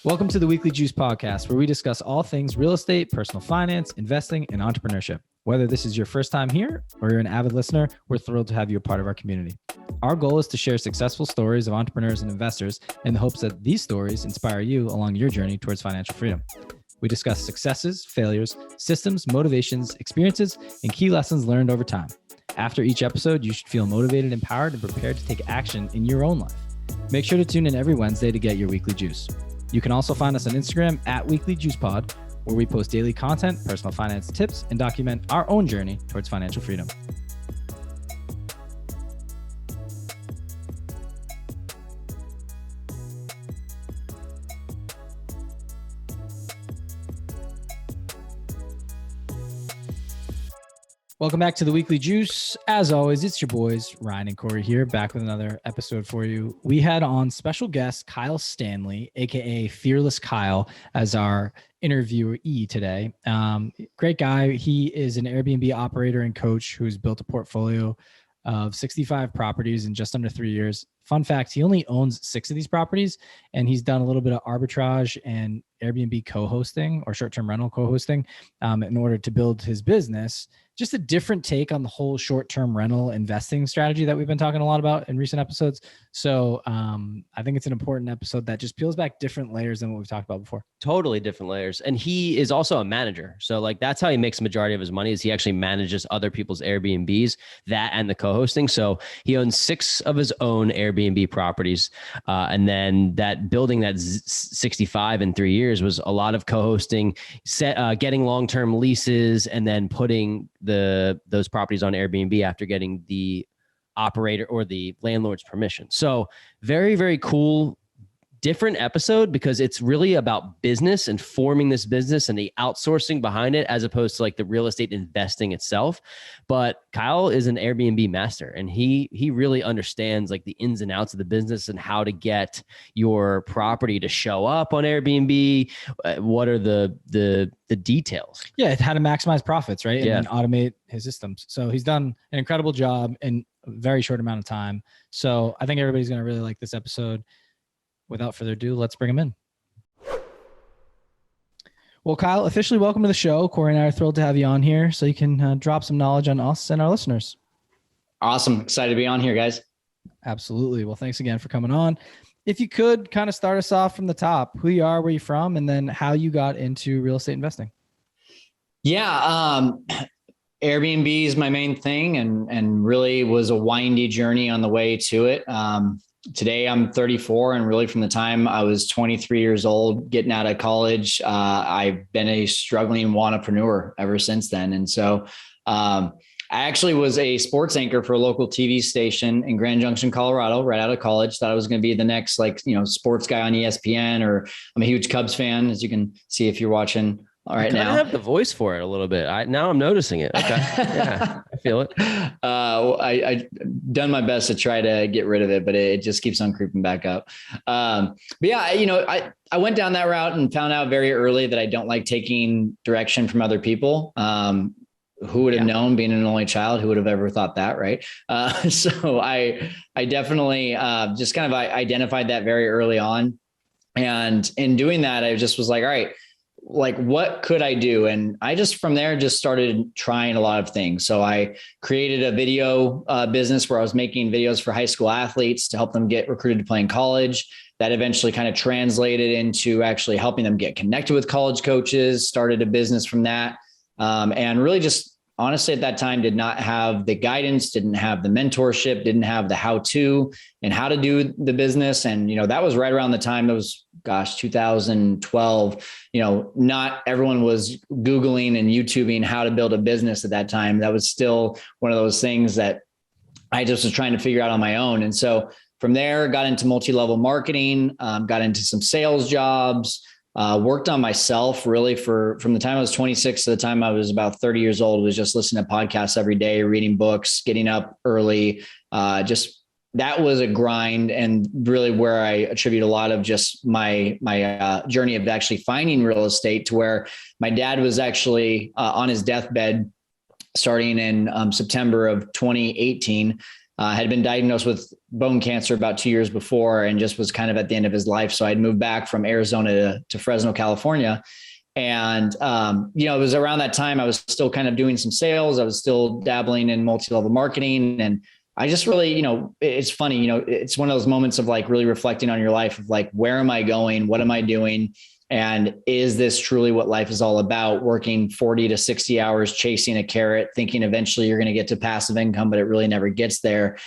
Welcome to the Weekly Juice podcast, where we discuss all things real estate, personal finance, investing, and entrepreneurship. Whether this is your first time here or you're an avid listener, we're thrilled to have you a part of our community. Our goal is to share successful stories of entrepreneurs and investors in the hopes that these stories inspire you along your journey towards financial freedom. We discuss successes, failures, systems, motivations, experiences, and key lessons learned over time. After each episode, you should feel motivated, empowered, and prepared to take action in your own life. Make sure to tune in every Wednesday to get your weekly juice. You can also find us on Instagram at WeeklyJuicePod, where we post daily content, personal finance tips, and document our own journey towards financial freedom. Welcome back to the Weekly Juice. As always, it's your boys, Ryan and Corey here, back with another episode for you. We had on special guest Kyle Stanley, aka Fearless Kyle, as our interviewee today. Great guy. He is an Airbnb operator and coach who's built a portfolio of 65 properties in just under 3 years. Fun fact, he only owns 6 of these properties, and he's done a little bit of arbitrage and Airbnb co-hosting or short-term rental co-hosting in order to build his business. Just a different take on the whole short-term rental investing strategy that we've been talking a lot about in recent episodes. So I think it's an important episode that just peels back different layers than what we've talked about before. Totally different layers. And he is also a manager. So like that's how he makes the majority of his money, is he actually manages other people's Airbnbs, that and the co-hosting. So he owns 6 of his own Airbnb properties. And then that building that 65 in 3 years was a lot of co-hosting, getting long-term leases, and then putting those properties on Airbnb after getting the operator or the landlord's permission. So very, very cool, different episode, because it's really about business and forming this business and the outsourcing behind it, as opposed to like the real estate investing itself. But Kyle is an Airbnb master, and he really understands like the ins and outs of the business and how to get your property to show up on Airbnb. What are the details? Yeah, how to maximize profits, right? And Yeah. then automate his systems. So he's done an incredible job in a very short amount of time. So I think everybody's going to really like this episode. Without further ado, let's bring him in. Well, Kyle, officially welcome to the show. Corey and I are thrilled to have you on here so you can drop some knowledge on us and our listeners. Awesome. Excited to be on here, guys. Absolutely. Well, thanks again for coming on. If you could kind of start us off from the top, who you are, where you're from, and then how you got into real estate investing. Yeah. Airbnb is my main thing, and really was a windy journey on the way to it. Today I'm 34, and really from the time I was 23 years old, getting out of college, I've been a struggling wantrepreneur ever since then. And so I actually was a sports anchor for a local TV station in Grand Junction, Colorado, right out of college. Thought I was going to be the next, sports guy on ESPN, or I'm a huge Cubs fan, as you can see if you're watching. All right, now I have the voice for it a little bit. Now I'm noticing it. Okay, yeah, I feel it. I done my best to try to get rid of it, but it just keeps on creeping back up. But yeah, I went down that route and found out very early that I don't like taking direction from other people. Who would have known, being an only child? Who would have ever thought that, right? So I definitely just kind of identified that very early on, and in doing that, I just was like, all right, like, what could I do? And I just, from there, just started trying a lot of things. So I created a video business where I was making videos for high school athletes to help them get recruited to play in college. That eventually kind of translated into actually helping them get connected with college coaches, started a business from that. And really just honestly at that time did not have the guidance, didn't have the mentorship, didn't have the how-to and how to do the business. And, that was right around the time, it was 2012, not everyone was Googling and YouTubing how to build a business at that time. That was still one of those things that I just was trying to figure out on my own. And so from there, got into multi-level marketing, got into some sales jobs, worked on myself really from the time I was 26 to the time I was about 30 years old, was just listening to podcasts every day, reading books, getting up early. That was a grind, and really where I attribute a lot of just my journey of actually finding real estate, to where my dad was actually on his deathbed starting in September of 2018. had been diagnosed with bone cancer about 2 years before and just was kind of at the end of his life. So I'd moved back from Arizona to Fresno, California. And, it was around that time I was still kind of doing some sales. I was still dabbling in multi-level marketing. And I just really, it's funny, it's one of those moments of like really reflecting on your life of like, where am I going? What am I doing? And is this truly what life is all about? Working 40 to 60 hours, chasing a carrot, thinking eventually you're going to get to passive income, but it really never gets there.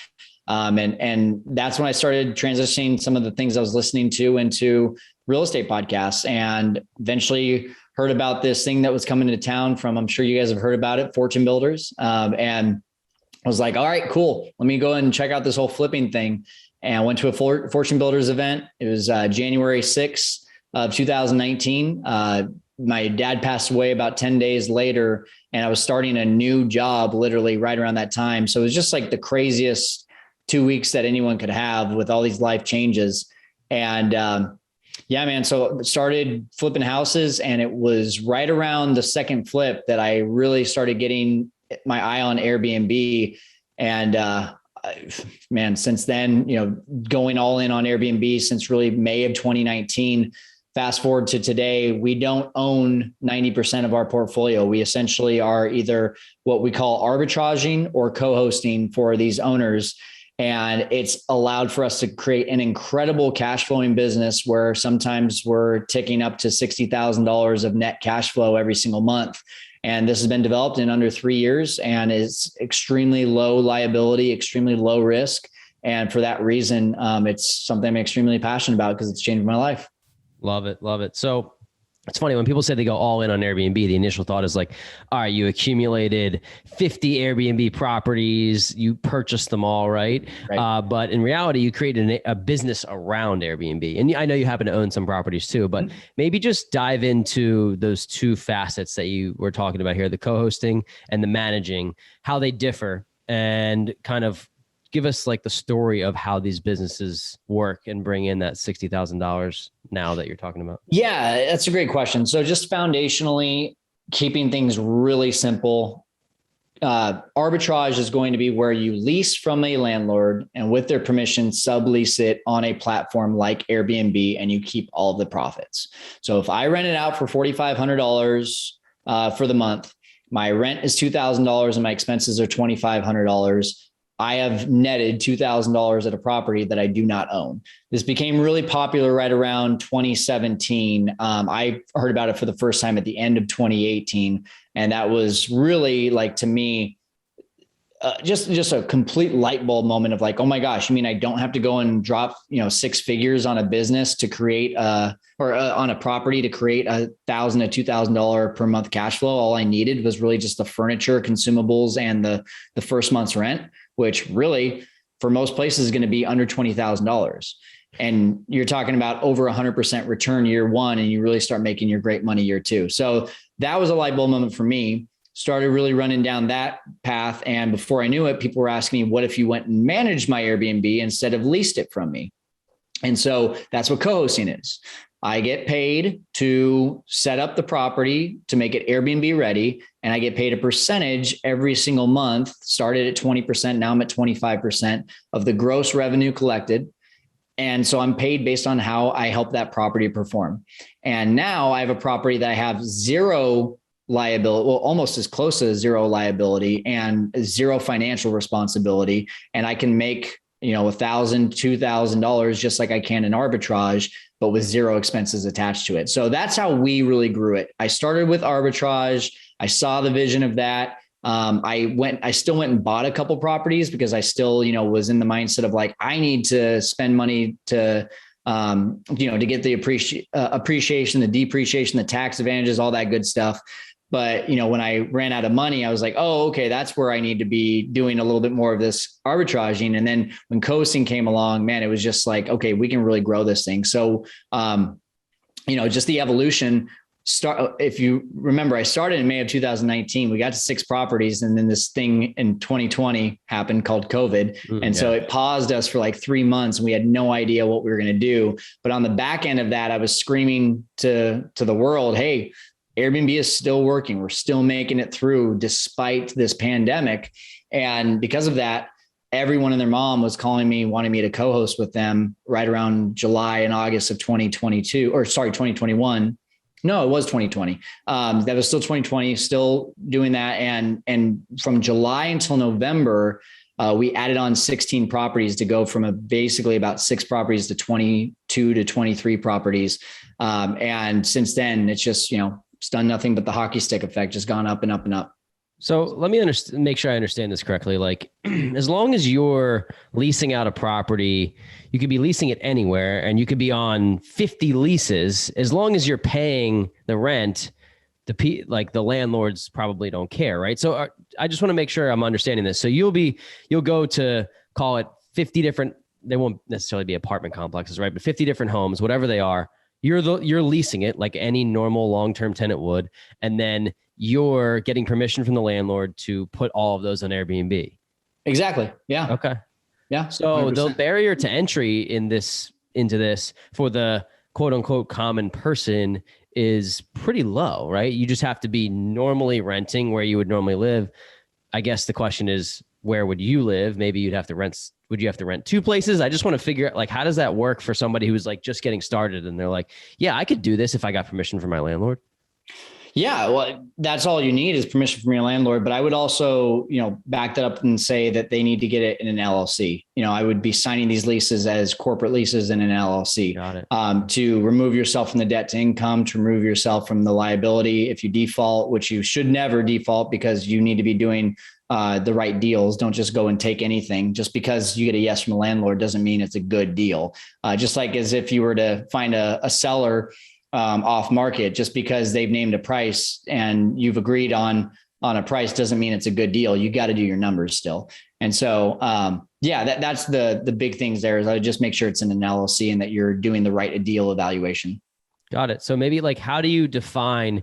And that's when I started transitioning some of the things I was listening to into real estate podcasts, and eventually heard about this thing that was coming to town from, I'm sure you guys have heard about it, Fortune Builders. And I was like, all right, cool. Let me go and check out this whole flipping thing. And I went to a Fortune Builders event. It was January 6th of 2019. My dad passed away about 10 days later, and I was starting a new job literally right around that time. So it was just like the craziest 2 weeks that anyone could have with all these life changes. And yeah, man. So started flipping houses, and it was right around the second flip that I really started getting my eye on Airbnb. And man, since then, going all in on Airbnb since really May of 2019. Fast forward to today, we don't own 90% of our portfolio. We essentially are either what we call arbitraging or co-hosting for these owners. And it's allowed for us to create an incredible cash flowing business where sometimes we're ticking up to $60,000 of net cash flow every single month. And this has been developed in under 3 years and is extremely low liability, extremely low risk. And for that reason, it's something I'm extremely passionate about because it's changed my life. Love it. Love it. So it's funny when people say they go all in on Airbnb, the initial thought is like, all right, you accumulated 50 Airbnb properties, you purchased them all, right? But in reality, you created a business around Airbnb. And I know you happen to own some properties too, but maybe just dive into those two facets that you were talking about here, the co-hosting and the managing, how they differ, and kind of give us like the story of how these businesses work and bring in that $60,000 now that you're talking about. Yeah, that's a great question. So just foundationally, keeping things really simple. Arbitrage is going to be where you lease from a landlord and with their permission, sublease it on a platform like Airbnb, and you keep all of the profits. So if I rent it out for $4,500 for the month, my rent is $2,000 and my expenses are $2,500. I have netted $2,000 at a property that I do not own. This became really popular right around 2017. I heard about it for the first time at the end of 2018. And that was really like, to me, just a complete light bulb moment of like, oh my gosh, you mean I don't have to go and drop, six figures on a business to create on a property to create $1,000 to $2,000 per month cash flow. All I needed was really just the furniture, consumables, and the first month's rent, which really for most places is going to be under $20,000. And you're talking about over 100% return year one, and you really start making your great money year two. So that was a light bulb moment for me. Started really running down that path. And before I knew it, people were asking me, what if you went and managed my Airbnb instead of leased it from me? And so that's what co-hosting is. I get paid to set up the property to make it Airbnb ready. And I get paid a percentage every single month, started at 20%. Now I'm at 25% of the gross revenue collected. And so I'm paid based on how I help that property perform. And now I have a property that I have zero liability, well, almost as close to zero liability and zero financial responsibility. And I can make, $1,000, $2,000, just like I can in arbitrage, but with zero expenses attached to it. So that's how we really grew it. I started with arbitrage. I saw the vision of that. I still went and bought a couple properties because I still, was in the mindset of like, I need to spend money to get the appreciation, the depreciation, the tax advantages, all that good stuff. But, when I ran out of money, I was like, oh, okay, that's where I need to be doing a little bit more of this arbitraging. And then when coasting came along, man, it was just like, okay, we can really grow this thing. So, just the evolution if you remember, I started in May of 2019, we got to 6 properties. And then this thing in 2020 happened called COVID. So it paused us for like 3 months and we had no idea what we were going to do. But on the back end of that, I was screaming to the world, hey, Airbnb is still working. We're still making it through despite this pandemic. And because of that, everyone and their mom was calling me, wanting me to co-host with them right around July and August of 2021. No, it was 2020. That was still 2020, still doing that. And from July until November, we added on 16 properties to go from basically about 6 properties to 22 to 23 properties. And since then, it's just, it's done nothing but the hockey stick effect, just gone up and up and up. So let me make sure I understand this correctly. Like, as long as you're leasing out a property, you could be leasing it anywhere and you could be on 50 leases. As long as you're paying the rent, the landlords probably don't care, right? So I just want to make sure I'm understanding this. So you'll go to, call it 50 different, they won't necessarily be apartment complexes, right? But 50 different homes, whatever they are, you're leasing it like any normal long-term tenant would. And then you're getting permission from the landlord to put all of those on Airbnb. Exactly. Yeah. Okay. Yeah. So 100%. the barrier to entry into this for the quote unquote common person is pretty low, right? You just have to be normally renting where you would normally live. I guess the question is, where would you live? Maybe would you have to rent 2 places? I just want to figure out, like, how does that work for somebody who's like just getting started and they're like, yeah, I could do this if I got permission from my landlord. Yeah, well, that's all you need is permission from your landlord. But I would also, back that up and say that they need to get it in an LLC. I would be signing these leases as corporate leases in an LLC. Got it. To remove yourself from the debt to income, to remove yourself from the liability. If you default, which you should never default, because you need to be doing the right deals. Don't just go and take anything. Just because you get a yes from a landlord doesn't mean it's a good deal. Just like as if you were to find a seller off market, just because they've named a price and you've agreed on a price doesn't mean it's a good deal. You got to do your numbers still. And so, that's the big things there is I would just make sure it's in an LLC and that you're doing the right deal evaluation. Got it. So maybe like, how do you define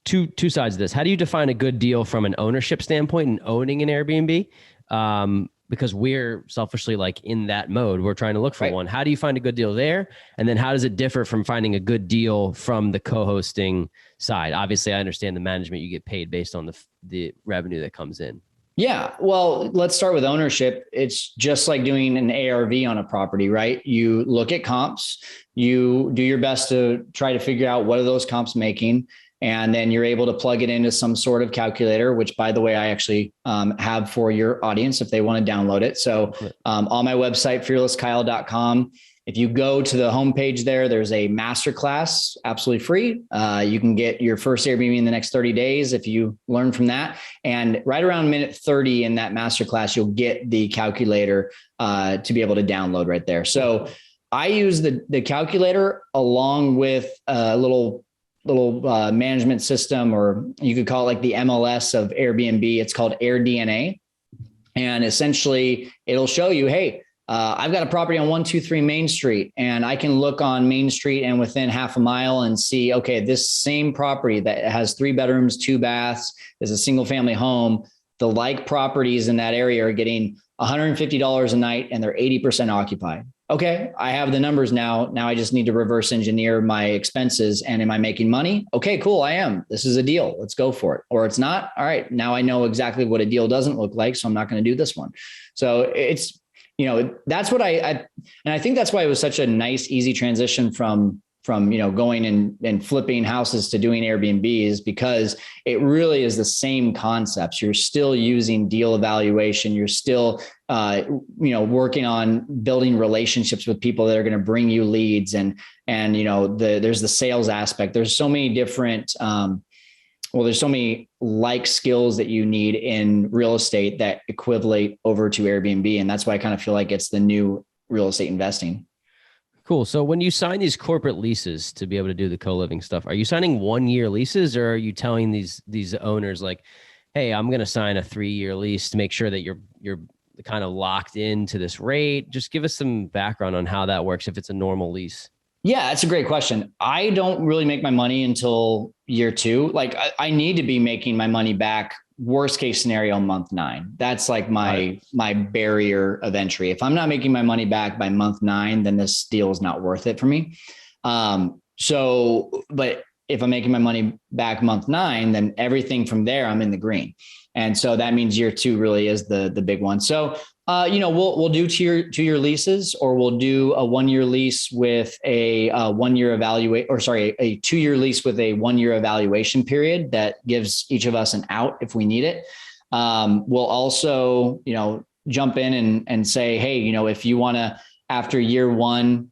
two sides of this? How do you define a good deal from an ownership standpoint and owning an Airbnb? Because we're selfishly like in that mode, we're trying to look for one. How do you find a good deal there? And then how does it differ from finding a good deal from the co-hosting side? Obviously, I understand the management, you get paid based on the revenue that comes in. Yeah. Well, let's start with ownership. It's just like doing an ARV on a property, right? You look at comps, you do your best to try to figure out what are those comps making. And then you're able to plug it into some sort of calculator, which, by the way, I actually have for your audience if they want to download it. So on my website, fearlesskyle.com, if you go to the homepage there, there's a masterclass, absolutely free. You can get your first Airbnb in the next 30 days if you learn from that. And right around minute 30 in that masterclass, you'll get the calculator to be able to download right there. So I use the calculator along with a little management system, or you could call it like the MLS of Airbnb. It's called AirDNA. And essentially it'll show you, hey, I've got a property on 123 Main Street, and I can look on Main Street and within half a mile and see, okay, this same property that has 3 bedrooms, 2 baths, is a single family home. The like properties in that area are getting $150 a night and they're 80% occupied. Okay, I have the numbers now. Now I just need to reverse engineer my expenses. And am I making money? Okay, cool. I am. This is a deal. Let's go for it. Or it's not. All right. Now I know exactly what a deal doesn't look like. So I'm not going to do this one. So it's, that's what and I think that's why it was such a nice, easy transition from going and flipping houses to doing Airbnbs, because it really is the same concepts. You're still using deal evaluation. You're still, working on building relationships with people that are going to bring you leads. And there's the sales aspect. There's so many different, there's so many like skills that you need in real estate that equivalent over to Airbnb. And that's why I kind of feel like it's the new real estate investing. Cool. So when you sign these corporate leases to be able to do the co-living stuff, are you signing 1-year leases, or are you telling these owners like, hey, I'm going to sign a 3-year lease to make sure that you're kind of locked into this rate? Just give us some background on how that works if it's a normal lease. Yeah, that's a great question. I don't really make my money until year 2. Like I need to be making my money back, worst case scenario, month 9. That's like my barrier of entry. If I'm not making my money back by month 9, then this deal is not worth it for me. But if I'm making my money back month 9, then everything from there, I'm in the green. And so that means year 2 really is the big one. So We'll do two-year leases, or we'll do a 1-year lease with a 1-year a 2-year lease with a 1-year evaluation period that gives each of us an out if we need it. We'll also, jump in and say, hey, if you want to, after year 1,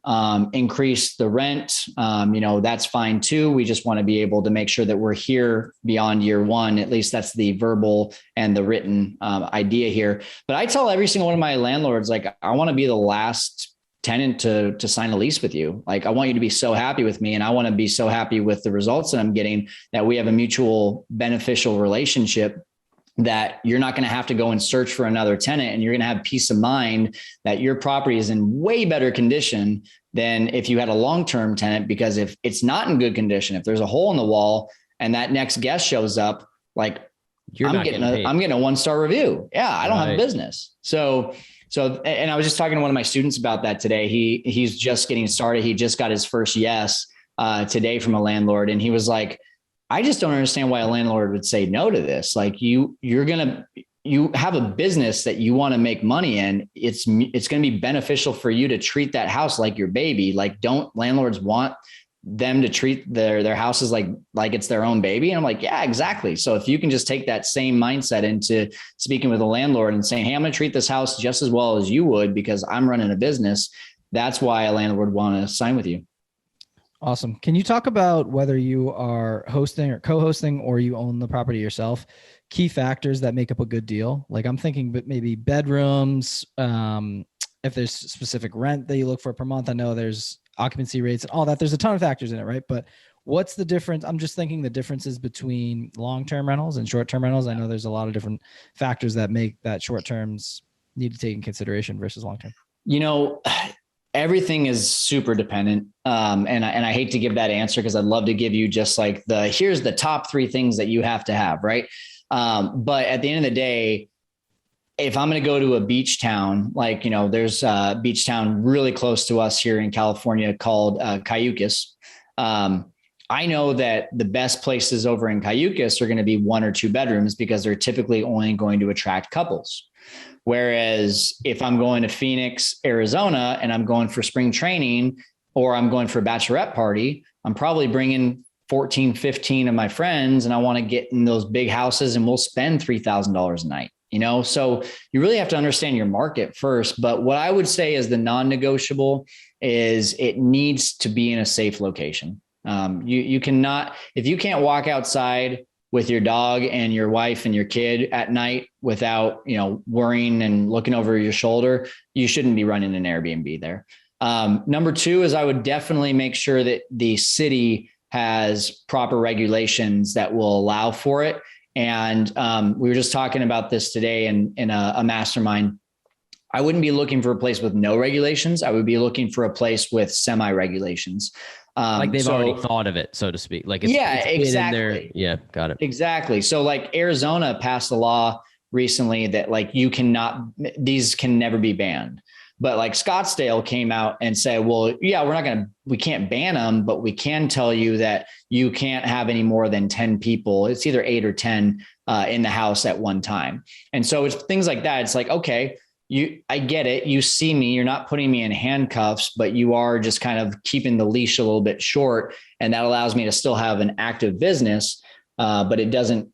increase the rent, that's fine too. We just want to be able to make sure that we're here beyond year 1. At least that's the verbal and the written idea here. But I tell every single one of my landlords, like, I want to be the last tenant to sign a lease with you. Like, I want you to be so happy with me, and I want to be so happy with the results that I'm getting, that we have a mutual beneficial relationship, that you're not going to have to go and search for another tenant, and you're going to have peace of mind that your property is in way better condition than if you had a long-term tenant. Because if it's not in good condition, if there's a hole in the wall and that next guest shows up, like, I'm getting a 1-star review. Yeah. I don't have a business. So, and I was just talking to one of my students about that today. He's just getting started. He just got his first yes today from a landlord. And he was like, I just don't understand why a landlord would say no to this. Like, you have a business that you want to make money in. It's going to be beneficial for you to treat that house like your baby. Like, don't landlords want them to treat their houses like it's their own baby? And I'm like, yeah, exactly. So if you can just take that same mindset into speaking with a landlord and saying, hey, I'm going to treat this house just as well as you would, because I'm running a business. That's why a landlord would want to sign with you. Awesome. Can you talk about whether you are hosting or co-hosting, or you own the property yourself? Key factors that make up a good deal. Like, I'm thinking, but maybe bedrooms, if there's specific rent that you look for per month. I know there's occupancy rates and all that. There's a ton of factors in it, right? But what's the difference? I'm just thinking the differences between long-term rentals and short-term rentals. I know there's a lot of different factors that make that short terms need to take in consideration versus long-term. Everything is super dependent. And I hate to give that answer, because I'd love to give you just like here's the top 3 things that you have to have. Right. But at the end of the day, if I'm going to go to a beach town, like, there's a beach town really close to us here in California called Cayucas. I know that the best places over in Cayucas are going to be 1 or 2 bedrooms, because they're typically only going to attract couples. Whereas if I'm going to Phoenix, Arizona, and I'm going for spring training, or I'm going for a bachelorette party, I'm probably bringing 14, 15 of my friends, and I want to get in those big houses, and we'll spend $3,000 a night, So you really have to understand your market first. But what I would say is the non-negotiable is it needs to be in a safe location. You cannot, if you can't walk outside with your dog and your wife and your kid at night without, worrying and looking over your shoulder, you shouldn't be running an Airbnb there. Number 2 is I would definitely make sure that the city has proper regulations that will allow for it. And we were just talking about this today in a mastermind. I wouldn't be looking for a place with no regulations. I would be looking for a place with semi-regulations. Like they've already thought of it, so to speak. Like, it's exactly. in there. Yeah, got it. Exactly. So like Arizona passed a law recently that like these can never be banned. But like Scottsdale came out and said, well, yeah, we can't ban them, but we can tell you that you can't have any more than 10 people. It's either 8 or 10 in the house at one time. And so it's things like that. It's like, okay, I get it. You see me, you're not putting me in handcuffs, but you are just kind of keeping the leash a little bit short. And that allows me to still have an active business, but it doesn't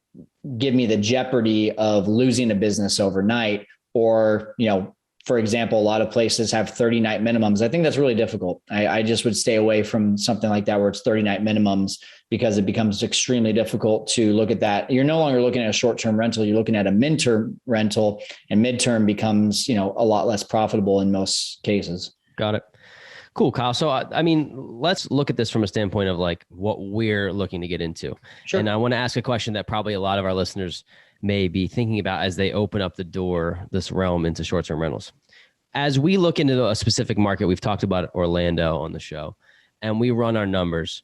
give me the jeopardy of losing a business overnight. Or, for example, a lot of places have 30-night minimums. I think that's really difficult. I just would stay away from something like that where it's 30-night minimums, because it becomes extremely difficult to look at that. You're no longer looking at a short-term rental. You're looking at a midterm rental, and midterm becomes, a lot less profitable in most cases. Got it. Cool, Kyle. So, let's look at this from a standpoint of like what we're looking to get into. Sure. And I want to ask a question that probably a lot of our listeners may be thinking about as they open up the door, this realm into short-term rentals. As we look into a specific market, we've talked about Orlando on the show, and we run our numbers.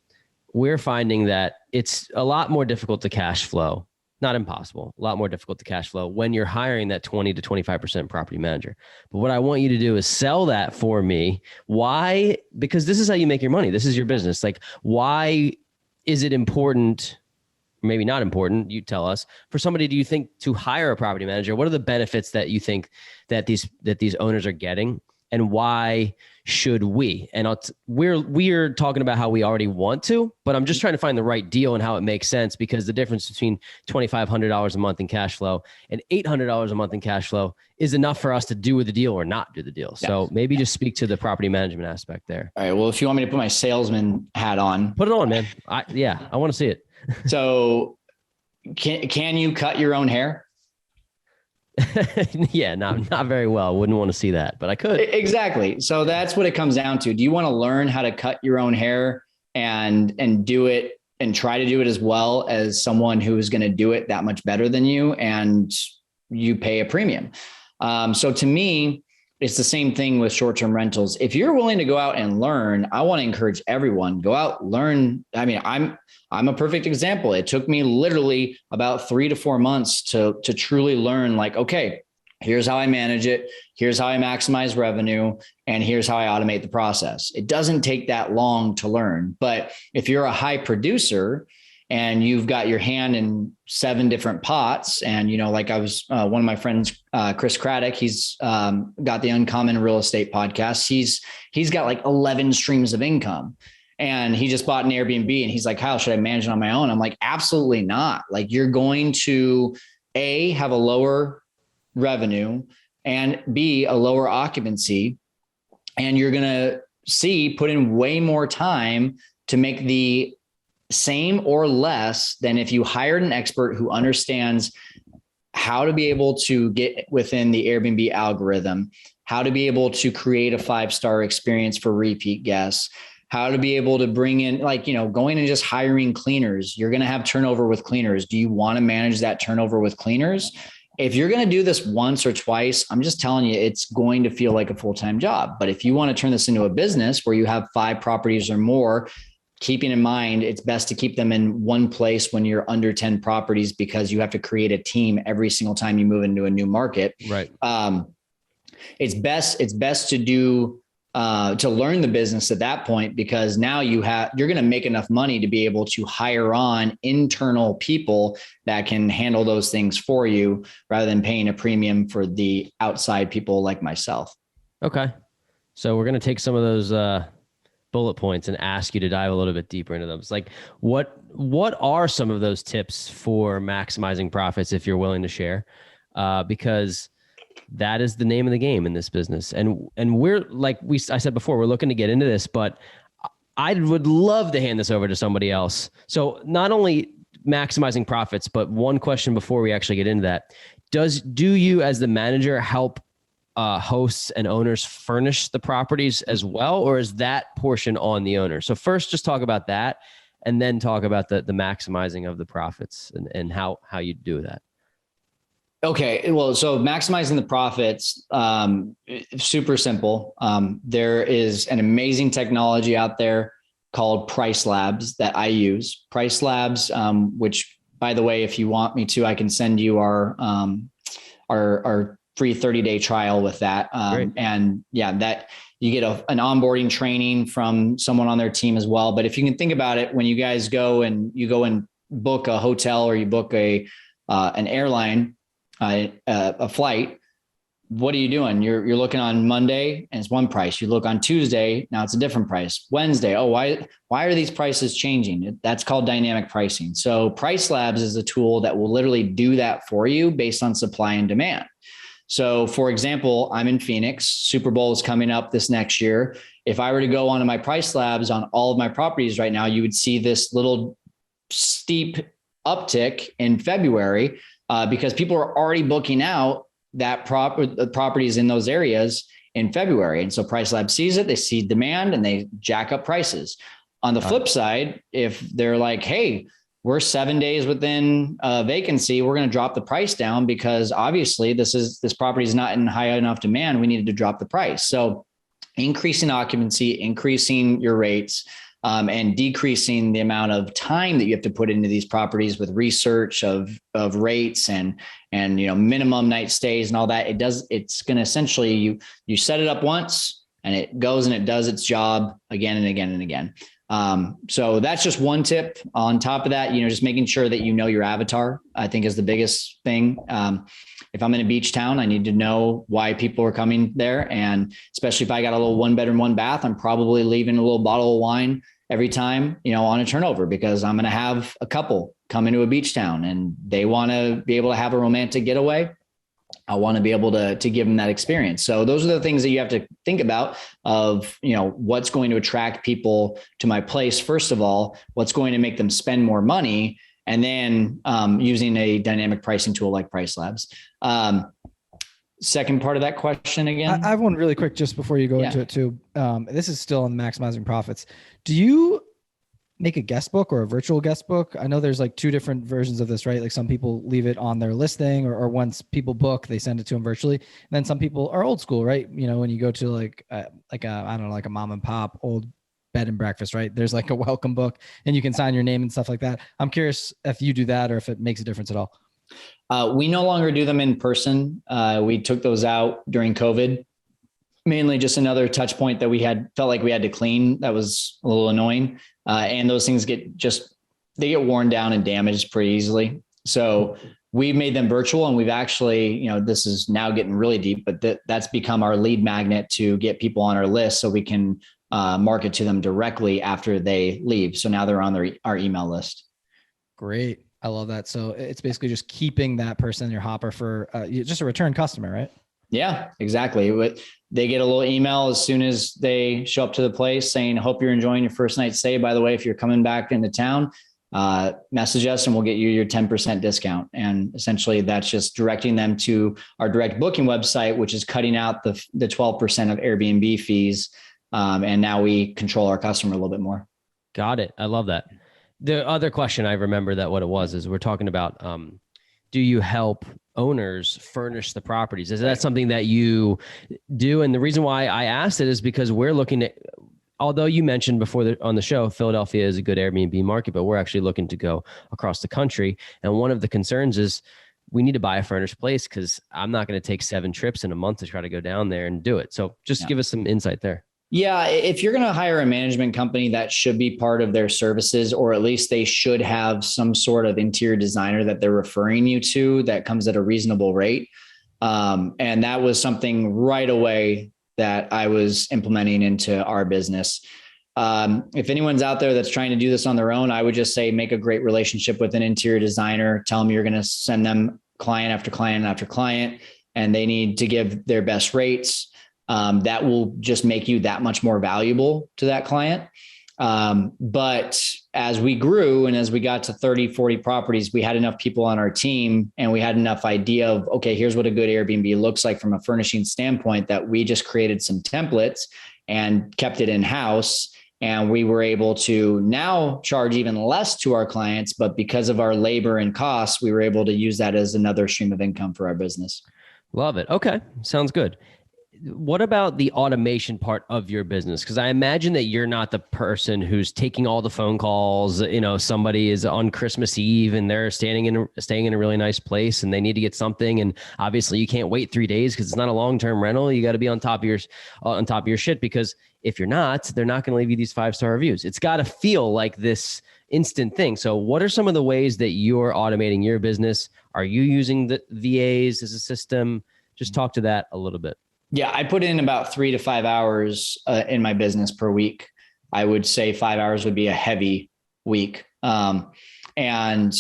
We're finding that it's a lot more difficult to cash flow, not impossible, a lot more difficult to cash flow when you're hiring that 20 to 25% property manager. But what I want you to do is sell that for me. Why? Because this is how you make your money. This is your business. Like, why is it important maybe not important, you tell us, for somebody, do you think, to hire a property manager? What are the benefits that you think that these owners are getting, and why should we? And we're talking about how we already want to, but I'm just trying to find the right deal and how it makes sense, because the difference between $2,500 a month in cash flow and $800 a month in cash flow is enough for us to do the deal or not do the deal. So maybe just speak to the property management aspect there. All right. Well, if you want me to put my salesman hat on, put it on, man. I want to see it. So can you cut your own hair? Yeah, not very well. Wouldn't want to see that, but I could. Exactly. So that's what it comes down to. Do you want to learn how to cut your own hair and do it and try to do it as well as someone who is going to do it that much better than you, and you pay a premium? So to me, it's the same thing with short-term rentals. If you're willing to go out and learn, I want to encourage everyone, go out, learn. I mean, I'm a perfect example. It took me literally about 3 to 4 months to truly learn, like, okay, here's how I manage it. Here's how I maximize revenue. And here's how I automate the process. It doesn't take that long to learn. But if you're a high producer and you've got your hand in 7 different pots, and, like I was, one of my friends, Chris Craddock, he's got the Uncommon Real Estate podcast. He's got like 11 streams of income, and he just bought an Airbnb, and he's like, how should I manage it on my own? I'm like, absolutely not. Like, you're going to have a lower revenue, and B, a lower occupancy. And you're going to put in way more time to make the same or less than if you hired an expert who understands how to be able to get within the Airbnb algorithm, how to be able to create a 5-star experience for repeat guests, how to be able to bring in, going and just hiring cleaners. You're going to have turnover with cleaners. Do you want to manage that turnover with cleaners? If you're going to do this once or twice, I'm just telling you, it's going to feel like a full-time job. But if you want to turn this into a business where you have 5 properties or more, keeping in mind, it's best to keep them in one place when you're under 10 properties, because you have to create a team every single time you move into a new market. Right. It's best to do, to learn the business at that point, because now you're going to make enough money to be able to hire on internal people that can handle those things for you, rather than paying a premium for the outside people like myself. Okay. So we're going to take some of those, bullet points and ask you to dive a little bit deeper into them. It's like, what are some of those tips for maximizing profits, if you're willing to share? Because that is the name of the game in this business. And we're, like I said before, we're looking to get into this, but I would love to hand this over to somebody else. So not only maximizing profits, but one question before we actually get into that, do you as the manager help hosts and owners furnish the properties as well, or is that portion on the owner? So first, just talk about that, and then talk about the maximizing of the profits and how you do that. Okay. Well, so maximizing the profits, super simple. There is an amazing technology out there called Price Labs that I use. Price Labs, which, by the way, if you want me to, I can send you our free 30-day trial with that. And yeah, that you get an onboarding training from someone on their team as well. But if you can think about it, when you guys go and book a hotel, or you book an airline, a flight, what are you doing? You're looking on Monday and it's one price. You look on Tuesday, now it's a different price. Wednesday, why are these prices changing? That's called dynamic pricing. So Price Labs is a tool that will literally do that for you based on supply and demand. So for example, I'm in Phoenix, Super Bowl is coming up this next year. If I were to go onto my Price Labs on all of my properties right now, you would see this little steep uptick in February, because people are already booking out that properties in those areas in February. And so Price Lab sees it, they see demand, and they jack up prices. On the flip side, if they're like, hey, we're 7 days within vacancy, we're going to drop the price down because obviously this property is not in high enough demand. We needed to drop the price. So increasing occupancy, increasing your rates, and decreasing the amount of time that you have to put into these properties with research of rates and minimum night stays and all that. It's going to essentially, you set it up once and it goes and it does its job again and again and again. So that's just one tip. On top of that, just making sure that your avatar, I think, is the biggest thing. If I'm in a beach town, I need to know why people are coming there. And especially if I got a little 1 bedroom, 1 bath, I'm probably leaving a little bottle of wine every time, on a turnover, because I'm going to have a couple come into a beach town and they want to be able to have a romantic getaway. I want to be able to give them that experience. So those are the things that you have to think about of, what's going to attract people to my place. First of all, what's going to make them spend more money, and then using a dynamic pricing tool like Price Labs. Second part of that question again. I have one really quick just before you go into it too. This is still on maximizing profits. Do you make a guest book or a virtual guest book? I know there's like two different versions of this, right? Like some people leave it on their listing, or once people book, they send it to them virtually. And then some people are old school, right? When you go to like a mom and pop old bed and breakfast, right? There's like a welcome book and you can sign your name and stuff like that. I'm curious if you do that or if it makes a difference at all. We no longer do them in person. We took those out during COVID, mainly just another touch point that we felt like we had to clean. That was a little annoying. And those things get worn down and damaged pretty easily. So we've made them virtual, and we've actually, this is now getting really deep, but that's become our lead magnet to get people on our list so we can market to them directly after they leave. So now they're on our email list. Great. I love that. So it's basically just keeping that person in your hopper for just a return customer, right? Yeah, exactly. They get a little email as soon as they show up to the place saying, hope you're enjoying your first night stay. By the way, if you're coming back into town, message us and we'll get you your 10% discount. And essentially that's just directing them to our direct booking website, which is cutting out the 12% of Airbnb fees. And now we control our customer a little bit more. Got it. I love that. The other question, I remember that what it was is we're talking about, do you help owners furnish the properties? Is that something that you do? And the reason why I asked it is because we're looking at, although you mentioned before on the show, Philadelphia is a good Airbnb market, but we're actually looking to go across the country. And one of the concerns is we need to buy a furnished place because I'm not going to take 7 trips in a month to try to go down there and do it. So just give us some insight there. Yeah, if you're going to hire a management company, that should be part of their services, or at least they should have some sort of interior designer that they're referring you to that comes at a reasonable rate. And that was something right away that I was implementing into our business. If anyone's out there that's trying to do this on their own, I would just say make a great relationship with an interior designer. Tell them you're going to send them client after client after client, and they need to give their best rates. That will just make you that much more valuable to that client. But as we grew and as we got to 30, 40 properties, we had enough people on our team and we had enough idea of, okay, here's what a good Airbnb looks like from a furnishing standpoint, that we just created some templates and kept it in-house. And we were able to now charge even less to our clients, but because of our labor and costs, we were able to use that as another stream of income for our business. Love it. Okay. Sounds good. What about the automation part of your business? Because I imagine that you're not the person who's taking all the phone calls. Somebody is on Christmas Eve and they're staying in a really nice place and they need to get something. And obviously you can't wait 3 days because it's not a long-term rental. You got to be on top of your shit, because if you're not, they're not going to leave you these 5-star reviews. It's got to feel like this instant thing. So what are some of the ways that you're automating your business? Are you using the VAs as a system? Just talk to that a little bit. Yeah, I put in about 3 to 5 hours in my business per week. I would say 5 hours would be a heavy week. And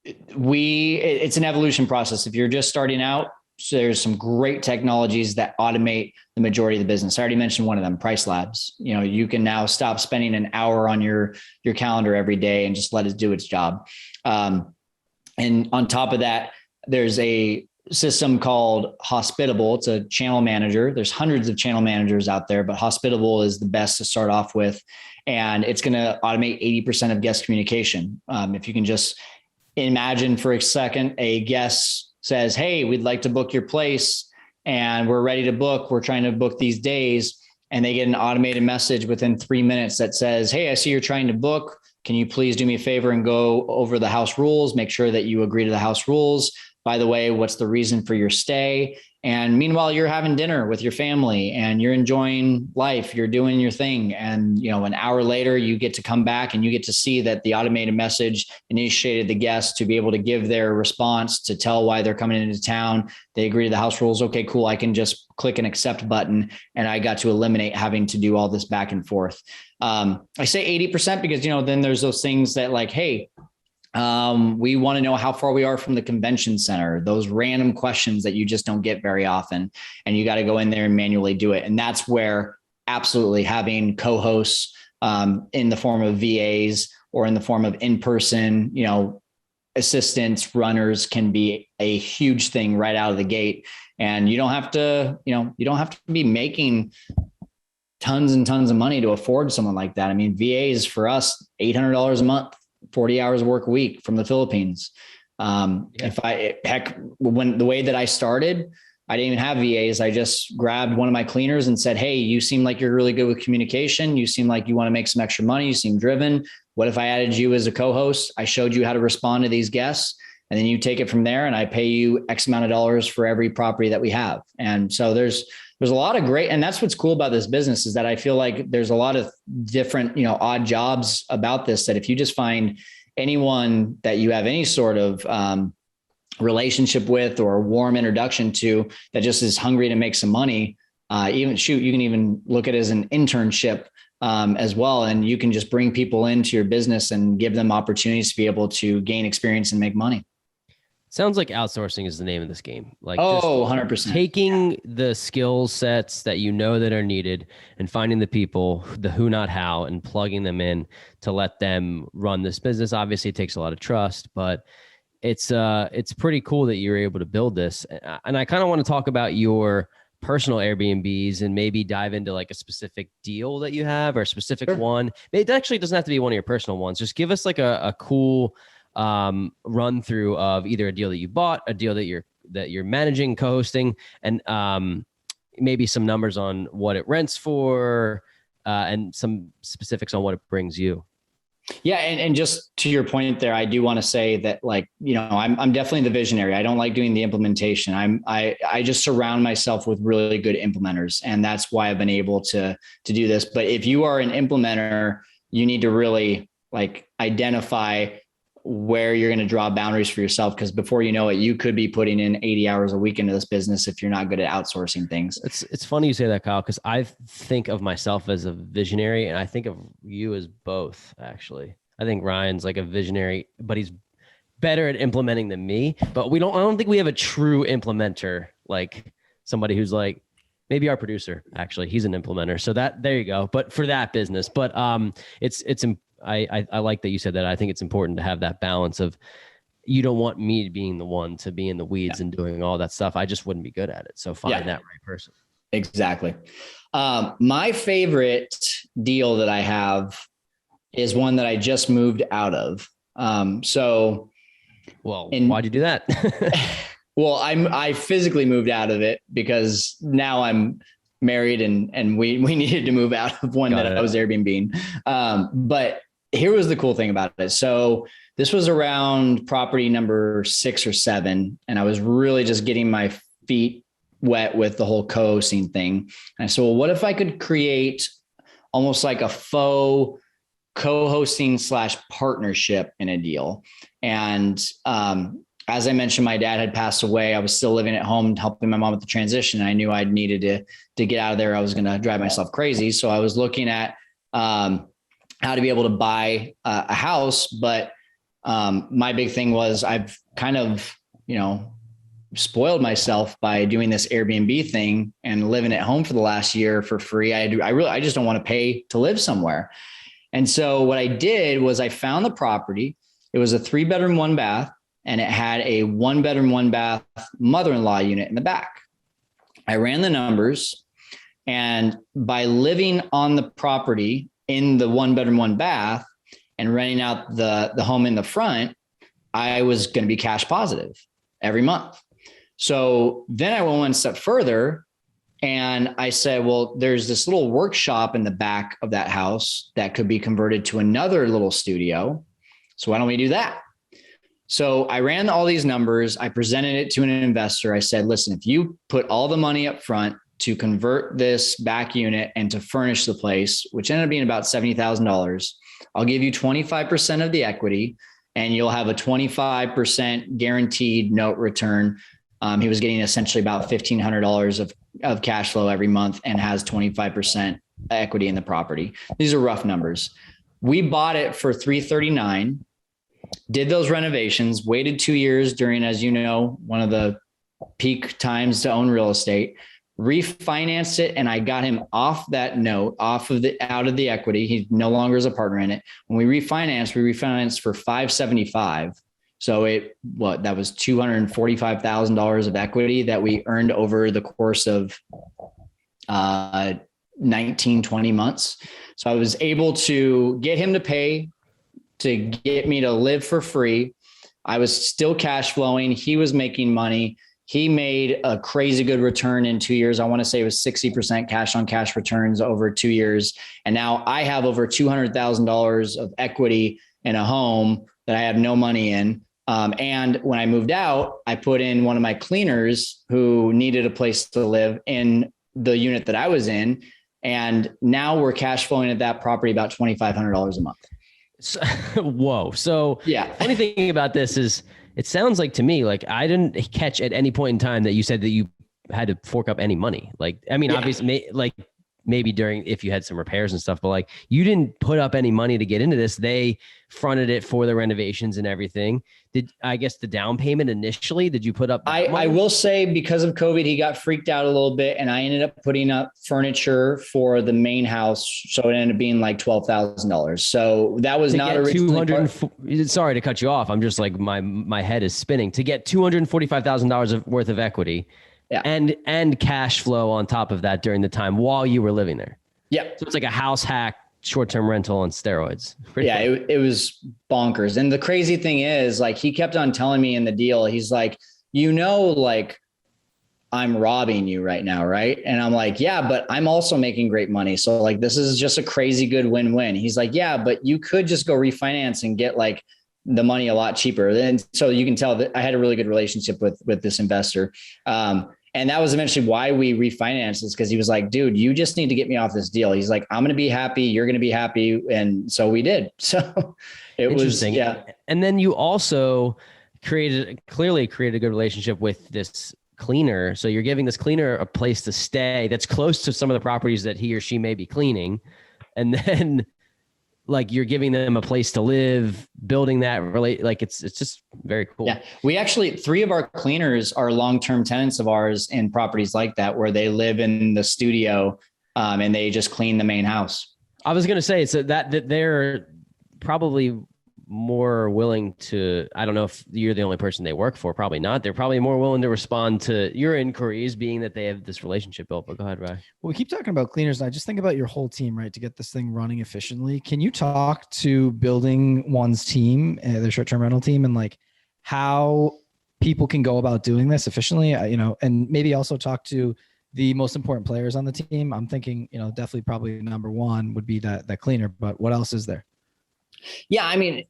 it's an evolution process. If you're just starting out, so there's some great technologies that automate the majority of the business. I already mentioned one of them, Price Labs. You can now stop spending an hour on your calendar every day and just let it do its job. And on top of that, there's a system called Hospitable. It's a channel manager. There's hundreds of channel managers out there, but Hospitable is the best to start off with. And it's going to automate 80% of guest communication. If you can just imagine for a second, a guest says, hey, we'd like to book your place and we're ready to book. We're trying to book these days. And they get an automated message within 3 minutes that says, hey, I see you're trying to book. Can you please do me a favor and go over the house rules? Make sure that you agree to the house rules. By the way, what's the reason for your stay? And meanwhile, you're having dinner with your family and you're enjoying life, you're doing your thing. And, an hour later, you get to come back and you get to see that the automated message initiated the guest to be able to give their response, to tell why they're coming into town. They agree to the house rules. Okay, cool. I can just click an accept button, and I got to eliminate having to do all this back and forth. I say 80% because, then there's those things that like, hey, we want to know how far we are from the convention center, those random questions that you just don't get very often. And you got to go in there and manually do it. And that's where absolutely having co-hosts in the form of VAs or in the form of in-person, assistants, runners can be a huge thing right out of the gate. And you don't have to, be making tons and tons of money to afford someone like that. I mean, VAs for us, $800 a month. 40 hours of work a when the Philippines. When the way that I started, I didn't even have VAs. I just grabbed one of my cleaners and said, hey, you seem like you're really good with communication. You seem like you want to make some extra money. You seem driven. What if I added you as a co-host? I showed you how to respond to these guests, and then you take it from there, and I pay you X amount of dollars for every property that we have. And so there's a lot of great, and that's what's cool about this business, is that I feel like there's a lot of different, odd jobs about this, that if you just find anyone that you have any sort of relationship with or warm introduction to that just is hungry to make some money, you can even look at it as an internship as well. And you can just bring people into your business and give them opportunities to be able to gain experience and make money. Sounds like outsourcing is the name of this game. Like, 100%. Taking the skill sets that that are needed and finding the people, the who, not how, and plugging them in to let them run this business. Obviously, it takes a lot of trust, but it's pretty cool that you're able to build this. And I kind of want to talk about your personal Airbnbs and maybe dive into like a specific deal that you have or a specific one. It actually doesn't have to be one of your personal ones. Just give us like a cool run through of either a deal that you bought, a deal that you're managing, co-hosting, and maybe some numbers on what it rents for, and some specifics on what it brings you. Yeah. And just to your point there, I do want to say that, like, I'm definitely the visionary. I don't like doing the implementation. I just surround myself with really good implementers. And that's why I've been able to do this. But if you are an implementer, you need to really like identify where you're going to draw boundaries for yourself. Because before you know it, you could be putting in 80 hours a week into this business if you're not good at outsourcing things. It's funny you say that, Kyle, because I think of myself as a visionary, and I think of you as both, actually. I think Ryan's like a visionary, but he's better at implementing than me. But I don't think we have a true implementer, like somebody who's like, maybe our producer, actually, he's an implementer. So there you go. But for that business, but I like that you said that. I think it's important to have that balance of, you don't want me being the one to be in the weeds and doing all that stuff. I just wouldn't be good at it. So find that right person. Exactly. My favorite deal that I have is one that I just moved out of. Why'd you do that? Well, I physically moved out of it because now I'm married and we needed to move out of one that I was Airbnb. But here was the cool thing about it. So this was around property number 6 or 7. And I was really just getting my feet wet with the whole co-hosting thing. And I said, well, what if I could create almost like a faux co-hosting / partnership in a deal? And, as I mentioned, my dad had passed away. I was still living at home, helping my mom with the transition. I knew I needed to get out of there. I was going to drive myself crazy. So I was looking at how to be able to buy a house. But my big thing was I've kind of, spoiled myself by doing this Airbnb thing and living at home for the last year for free. I just don't want to pay to live somewhere. And so what I did was I found the property. It was a 3-bedroom, 1-bath. And it had a 1-bedroom, 1-bath mother-in-law unit in the back. I ran the numbers, and by living on the property in the 1-bedroom, 1-bath and renting out the home in the front, I was going to be cash positive every month. So then I went one step further and I said, well, there's this little workshop in the back of that house that could be converted to another little studio. So why don't we do that? So I ran all these numbers. I presented it to an investor. I said, listen, if you put all the money up front to convert this back unit and to furnish the place, which ended up being about $70,000, I'll give you 25% of the equity and you'll have a 25% guaranteed note return. He was getting essentially about $1,500 of cash flow every month and has 25% equity in the property. These are rough numbers. We bought it for $339, did those renovations, waited 2 years during, as you know, one of the peak times to own real estate, refinanced it. And I got him off that note, out of the equity. He no longer is a partner in it. When we refinanced for $575. So that was $245,000 of equity that we earned over the course of 19, 20 months. So I was able to get him to pay to get me to live for free. I was still cash flowing. He was making money. He made a crazy good return in 2 years. I want to say it was 60% cash on cash returns over 2 years. And now I have over $200,000 of equity in a home that I have no money in. And when I moved out, I put in one of my cleaners who needed a place to live in the unit that I was in. And now we're cash flowing at that property about $2,500 a month. So, whoa. So yeah, funny thing about this is it sounds like to me, like I didn't catch at any point in time that you said that you had to fork up any money. Like, I mean, obviously like maybe during, if you had some repairs and stuff, but like you didn't put up any money to get into this. They fronted it for the renovations and everything. I guess the down payment initially, did you put up? I will say because of COVID, he got freaked out a little bit and I ended up putting up furniture for the main house. So it ended up being like $12,000. So that was not originally sorry to cut you off. I'm just like, my head is spinning to get $245,000 worth of equity. Yeah. And cash flow on top of that during the time while you were living there. Yeah. So it's like a house hack, short-term rental on steroids. Yeah, it was bonkers. And the crazy thing is, like, he kept on telling me in the deal, he's like, like I'm robbing you right now, right? And I'm like, yeah, but I'm also making great money. So like, this is just a crazy good win-win. He's like, yeah, but you could just go refinance and get like the money a lot cheaper. And so you can tell that I had a really good relationship with this investor. And that was eventually why we refinanced this, because he was like, dude, you just need to get me off this deal. He's like, I'm going to be happy. You're going to be happy. And so we did. So it was, yeah. And then you also clearly created a good relationship with this cleaner. So you're giving this cleaner a place to stay that's close to some of the properties that he or she may be cleaning. And then like you're giving them a place to live, building that like it's just very cool. Yeah. We actually, 3 of our cleaners are long-term tenants of ours in properties like that, where they live in the studio and they just clean the main house. I was going to say, so that they're probably more willing to, I don't know if you're the only person they work for, probably not. They're probably more willing to respond to your inquiries, being that they have this relationship built. But go ahead, Ryan. Well, we keep talking about cleaners. And I just think about your whole team, right? To get this thing running efficiently. Can you talk to building one's team, their short-term rental team, and like how people can go about doing this efficiently, and maybe also talk to the most important players on the team? I'm thinking, definitely probably number one would be that cleaner, but what else is there? Yeah. I mean,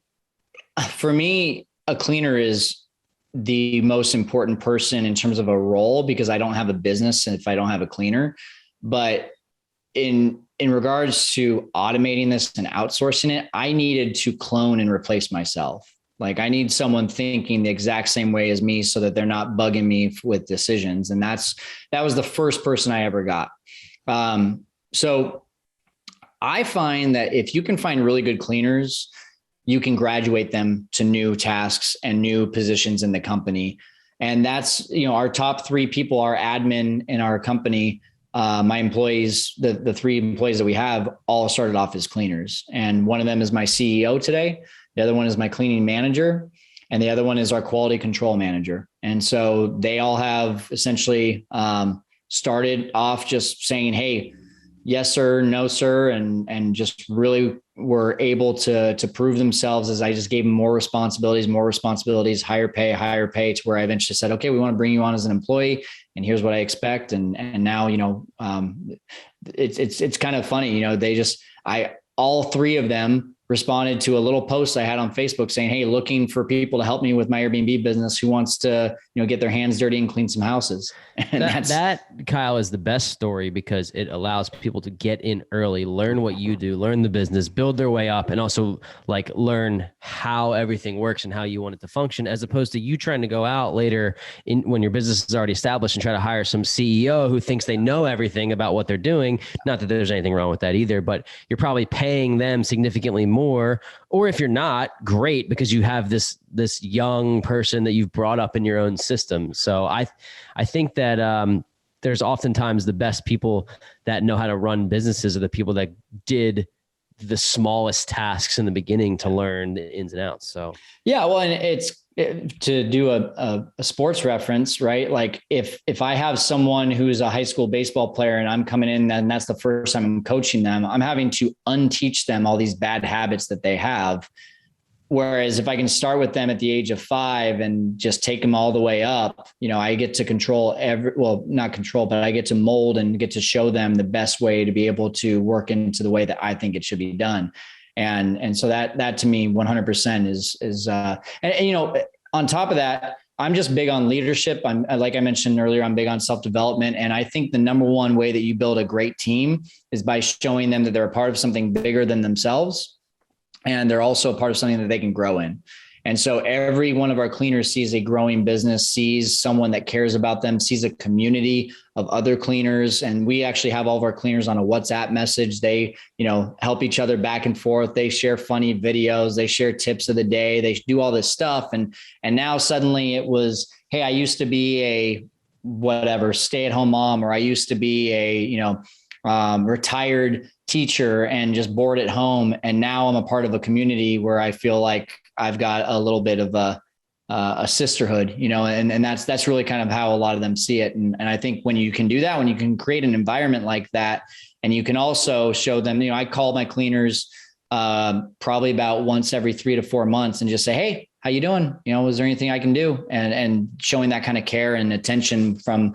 for me, a cleaner is the most important person in terms of a role, because I don't have a business if I don't have a cleaner. But in regards to automating this and outsourcing it, I needed to clone and replace myself. Like I need someone thinking the exact same way as me so that they're not bugging me with decisions. And that was the first person I ever got. So I find that if you can find really good cleaners, you can graduate them to new tasks and new positions in the company. And that's, our top 3 people, our admin in our company, my employees, the 3 employees that we have all started off as cleaners. And one of them is my CEO today. The other one is my cleaning manager. And the other one is our quality control manager. And so they all have essentially started off just saying, hey, yes, sir, no, sir. And just really were able to prove themselves as I just gave them more responsibilities, higher pay, to where I eventually said, okay, we want to bring you on as an employee and here's what I expect. And now, it's kind of funny, all 3 of them responded to a little post I had on Facebook saying, hey, looking for people to help me with my Airbnb business who wants to, get their hands dirty and clean some houses. And that Kyle is the best story because it allows people to get in early, learn what you do, learn the business, build their way up, and also like learn how everything works and how you want it to function, as opposed to you trying to go out later when your business is already established and try to hire some CEO who thinks they know everything about what they're doing. Not that there's anything wrong with that either, but you're probably paying them significantly more. Or if you're not, great, because you have this young person that you've brought up in your own system. So I think that there's oftentimes the best people that know how to run businesses are the people that did the smallest tasks in the beginning to learn the ins and outs. So yeah, well, and it's to do a sports reference, right? Like if I have someone who's a high school baseball player and I'm coming in and that's the first time I'm coaching them, I'm having to unteach them all these bad habits that they have. Whereas if I can start with them at the age of 5 and just take them all the way up, I get to control not control, but I get to mold and get to show them the best way to be able to work into the way that I think it should be done. And so that to me 100% is on top of that, I'm just big on leadership. I'm, like I mentioned earlier, I'm big on self-development. And I think the number one way that you build a great team is by showing them that they're a part of something bigger than themselves. And they're also a part of something that they can grow in. And so every one of our cleaners sees a growing business, sees someone that cares about them, sees a community of other cleaners. And we actually have all of our cleaners on a WhatsApp message. They, help each other back and forth. They share funny videos. They share tips of the day. They do all this stuff. And now suddenly it was, hey, I used to be a whatever stay-at-home mom, or I used to be a, retired teacher and just bored at home. And now I'm a part of a community where I feel like I've got a little bit of a sisterhood, and that's really kind of how a lot of them see it. And I think when you can do that, when you can create an environment like that, and you can also show them, I call my cleaners probably about once every 3 to 4 months and just say, hey, how you doing? Is there anything I can do? And showing that kind of care and attention from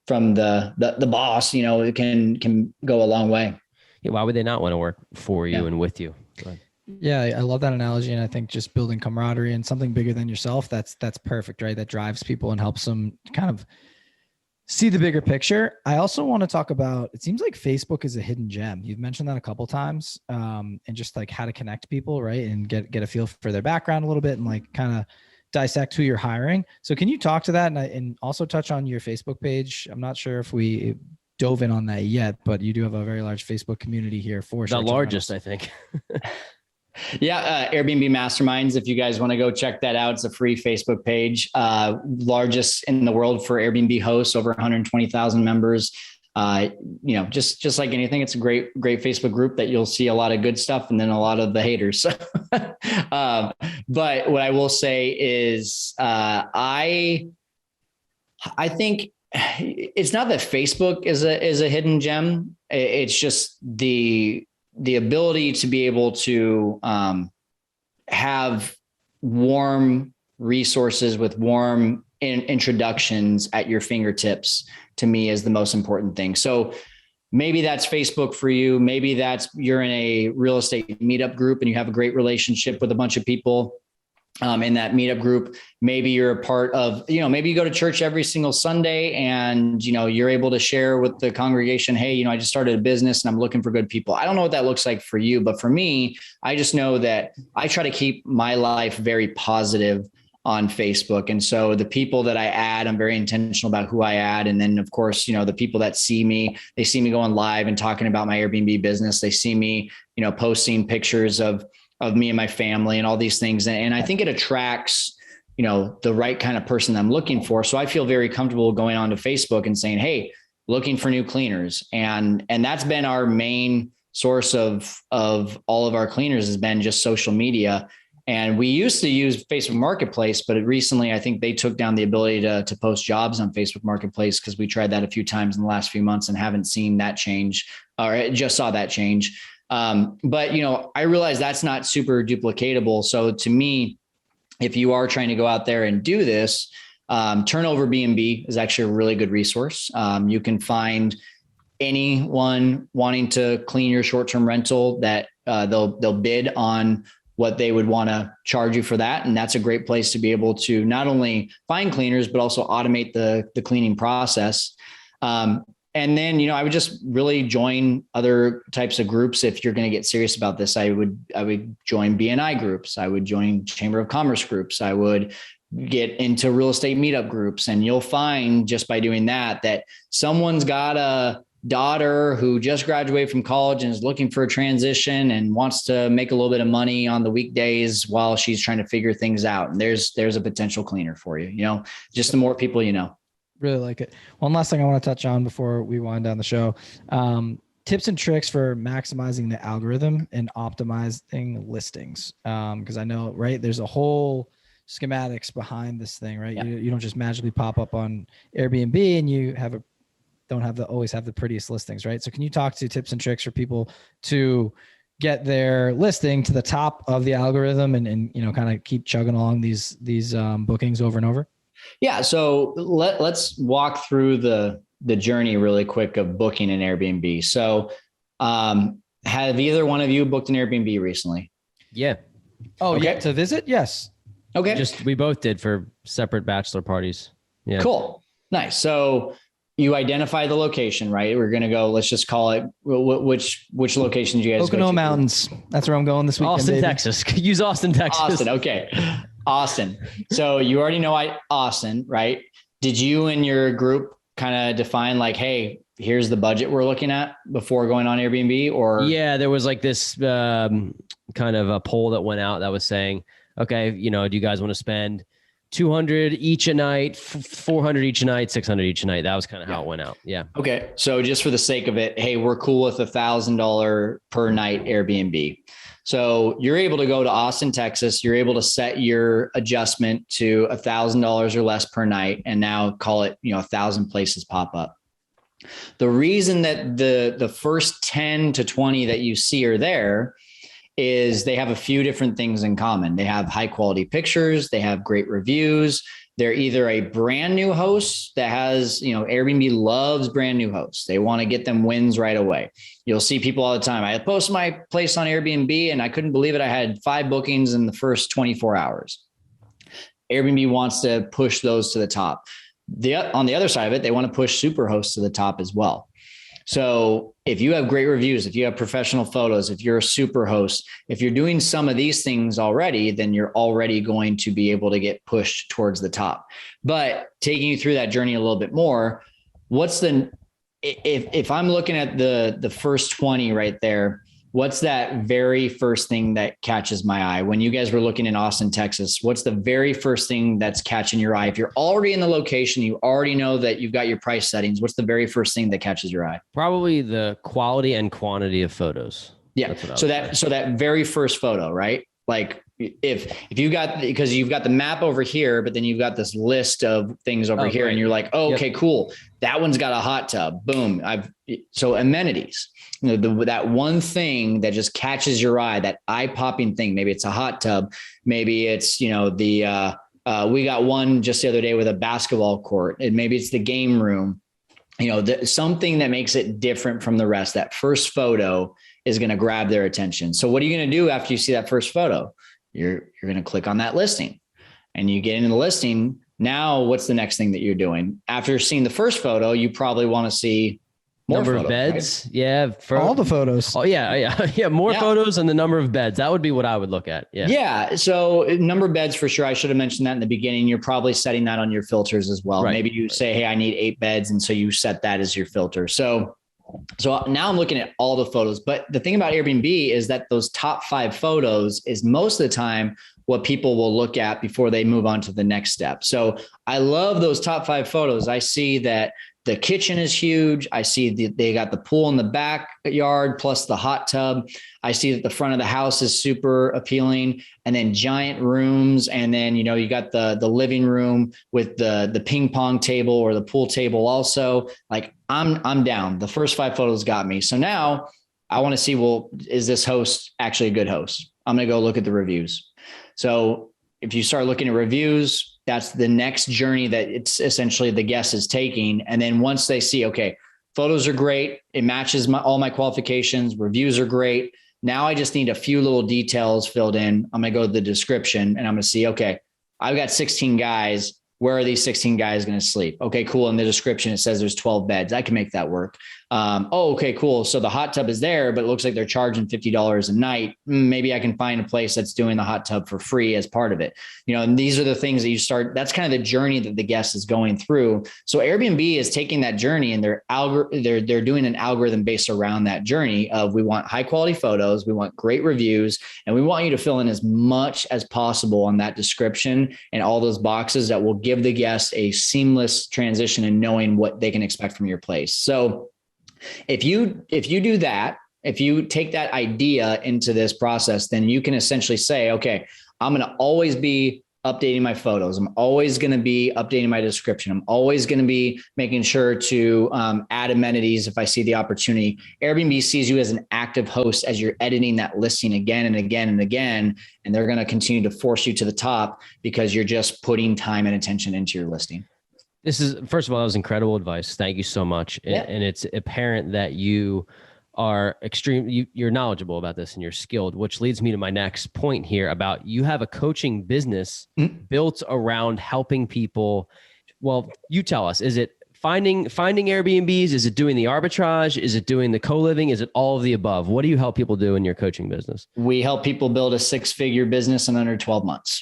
the boss, it can go a long way. Yeah, why would they not want to work for you and with you? Yeah, I love that analogy. And I think just building camaraderie and something bigger than yourself, that's perfect, right? That drives people and helps them kind of see the bigger picture. I also want to talk about, it seems like Facebook is a hidden gem. You've mentioned that a couple of times, and just like how to connect people, right? And get a feel for their background a little bit and like kind of dissect who you're hiring. So can you talk to that and also touch on your Facebook page? I'm not sure if we dove in on that yet, but you do have a very large Facebook community here for the largest, I think. Yeah. Airbnb Masterminds. If you guys want to go check that out, it's a free Facebook page, largest in the world for Airbnb hosts, over 120,000 members. Just like anything, it's a great Facebook group that you'll see a lot of good stuff and then a lot of the haters. But what I will say is, I think it's not that Facebook is a hidden gem. It's just the ability to be able to have warm resources with warm introductions at your fingertips, to me, is the most important thing. So maybe that's Facebook for you. Maybe that's you're in a real estate meetup group and you have a great relationship with a bunch of people in that meetup group. Maybe you're a part of, maybe you go to church every single Sunday and, you're able to share with the congregation, hey, I just started a business and I'm looking for good people. I don't know what that looks like for you, but for me, I just know that I try to keep my life very positive on Facebook. And so the people that I add, I'm very intentional about who I add. And then of course, the people that see me, they see me going live and talking about my Airbnb business. They see me, posting pictures of me and my family and all these things. And I think it attracts, the right kind of person I'm looking for. So I feel very comfortable going onto Facebook and saying, hey, looking for new cleaners. And that's been our main source of all of our cleaners, has been just social media. And we used to use Facebook Marketplace, but recently I think they took down the ability to post jobs on Facebook Marketplace, because we tried that a few times in the last few months and haven't seen that change, or just saw that change. But I realize that's not super duplicatable. So to me, if you are trying to go out there and do this, Turnover B&B is actually a really good resource. You can find anyone wanting to clean your short-term rental that they'll bid on what they would want to charge you for that. And that's a great place to be able to not only find cleaners, but also automate the cleaning process. And then, I would just really join other types of groups. If you're going to get serious about this, I would join BNI groups. I would join Chamber of Commerce groups. I would get into real estate meetup groups. And you'll find just by doing that someone's got a daughter who just graduated from college and is looking for a transition and wants to make a little bit of money on the weekdays while she's trying to figure things out. And there's a potential cleaner for you, just the more people, Really like it. One last thing I want to touch on before we wind down the show. Tips and tricks for maximizing the algorithm and optimizing listings. Because I know, right, there's a whole schematics behind this thing, right? Yeah. You don't just magically pop up on Airbnb and you always have the prettiest listings, right? So can you talk to tips and tricks for people to get their listing to the top of the algorithm and kind of keep chugging along these bookings over and over? Yeah. So let's walk through the journey really quick of booking an Airbnb. So have either one of you booked an Airbnb recently? Yeah. Oh, okay. Yeah. To visit? Yes. Okay. We both did for separate bachelor parties. Yeah. Cool. Nice. So you identify the location, right? We're going to go, let's just call it, which location do you guys Pocono go to? Mountains. That's where I'm going this weekend. Austin, baby. Texas. Use Austin, Texas. Austin. Okay. Austin. So you already know Austin, right? Did you and your group kind of define like, hey, here's the budget we're looking at before going on Airbnb? Or yeah, there was like this kind of a poll that went out that was saying, okay, do you guys want to spend 200 each a night, 400 each a night, 600 each a night? That was kind of how it went out. Yeah. Okay. So just for the sake of it, hey, we're cool with $1,000 per night Airbnb. So you're able to go to Austin, Texas. You're able to set your adjustment to $1,000 or less per night, and now call it, 1,000 places pop up. The reason that the first 10 to 20 that you see are there is they have a few different things in common. They have high quality pictures. They have great reviews. They're either a brand new host that has, Airbnb loves brand new hosts. They want to get them wins right away. You'll see people all the time. I post my place on Airbnb and I couldn't believe it. I had 5 bookings in the first 24 hours. Airbnb wants to push those to the top. On the other side of it, they want to push super hosts to the top as well. So if you have great reviews, if you have professional photos, if you're a super host, if you're doing some of these things already, then you're already going to be able to get pushed towards the top. But taking you through that journey a little bit more, if I'm looking at the first 20 right there, what's that very first thing that catches my eye? When you guys were looking in Austin, Texas, what's the very first thing that's catching your eye? If you're already in the location, you already know that you've got your price settings. What's the very first thing that catches your eye? Probably the quality and quantity of photos. Yeah. So that very first photo, right? Like if you got, because you've got the map over here, but then you've got this list of things over here, right. And you're like, oh, okay, cool. That one's got a hot tub. Boom. So amenities, that one thing that just catches your eye, that eye-popping thing. Maybe it's a hot tub. Maybe it's, we got one just the other day with a basketball court, and maybe it's the game room, something that makes it different from the rest. That first photo is going to grab their attention. So what are you going to do after you see that first photo? You're going to click on that listing and you get into the listing. Now, what's the next thing that you're doing? After seeing the first photo, you probably want to see more number photos, of beds. Right? Yeah. For all the photos. Oh yeah. More photos and the number of beds. That would be what I would look at. Yeah. Yeah. So number of beds for sure. I should have mentioned that in the beginning. You're probably setting that on your filters as well. Right. Maybe you say, hey, I need 8 beds. And so you set that as your filter. So now I'm looking at all the photos, but the thing about Airbnb is that those top 5 photos is most of the time what people will look at before they move on to the next step. So I love those top 5 photos. I see that the kitchen is huge. I see they got the pool in the backyard plus the hot tub. I see that the front of the house is super appealing, and then giant rooms. And then, you got the living room with the ping pong table or the pool table also. Like I'm down. The first 5 photos got me. So now I want to see, well, is this host actually a good host? I'm going to go look at the reviews. So if you start looking at reviews, that's the next journey that it's essentially the guest is taking. And then once they see, okay, photos are great, it matches all my qualifications, reviews are great, Now I just need a few little details filled in. I'm going to go to the description and I'm going to see, okay, I've got 16 guys. Where are these 16 guys going to sleep? Okay, cool. In the description, it says there's 12 beds. I can make that work. Okay, cool. So the hot tub is there, but it looks like they're charging $50 a night. Maybe I can find a place that's doing the hot tub for free as part of it. And these are the things that you start, that's kind of the journey that the guest is going through. So Airbnb is taking that journey and they're doing an algorithm based around that journey of, we want high quality photos, we want great reviews, and we want you to fill in as much as possible on that description and all those boxes that will give the guest a seamless transition in knowing what they can expect from your place. So if you do that, if you take that idea into this process, then you can essentially say, okay, I'm going to always be updating my photos. I'm always going to be updating my description. I'm always going to be making sure to add amenities if I see the opportunity. Airbnb sees you as an active host as you're editing that listing again and again and again, and they're going to continue to force you to the top because you're just putting time and attention into your listing. This is, first of all, that was incredible advice. Thank you so much. Yeah. And it's apparent that you are you're knowledgeable about this and you're skilled, which leads me to my next point here about, you have a coaching business built around helping people. Well, you tell us, is it finding Airbnbs? Is it doing the arbitrage? Is it doing the co-living? Is it all of the above? What do you help people do in your coaching business? We help people build a 6-figure business in under 12 months.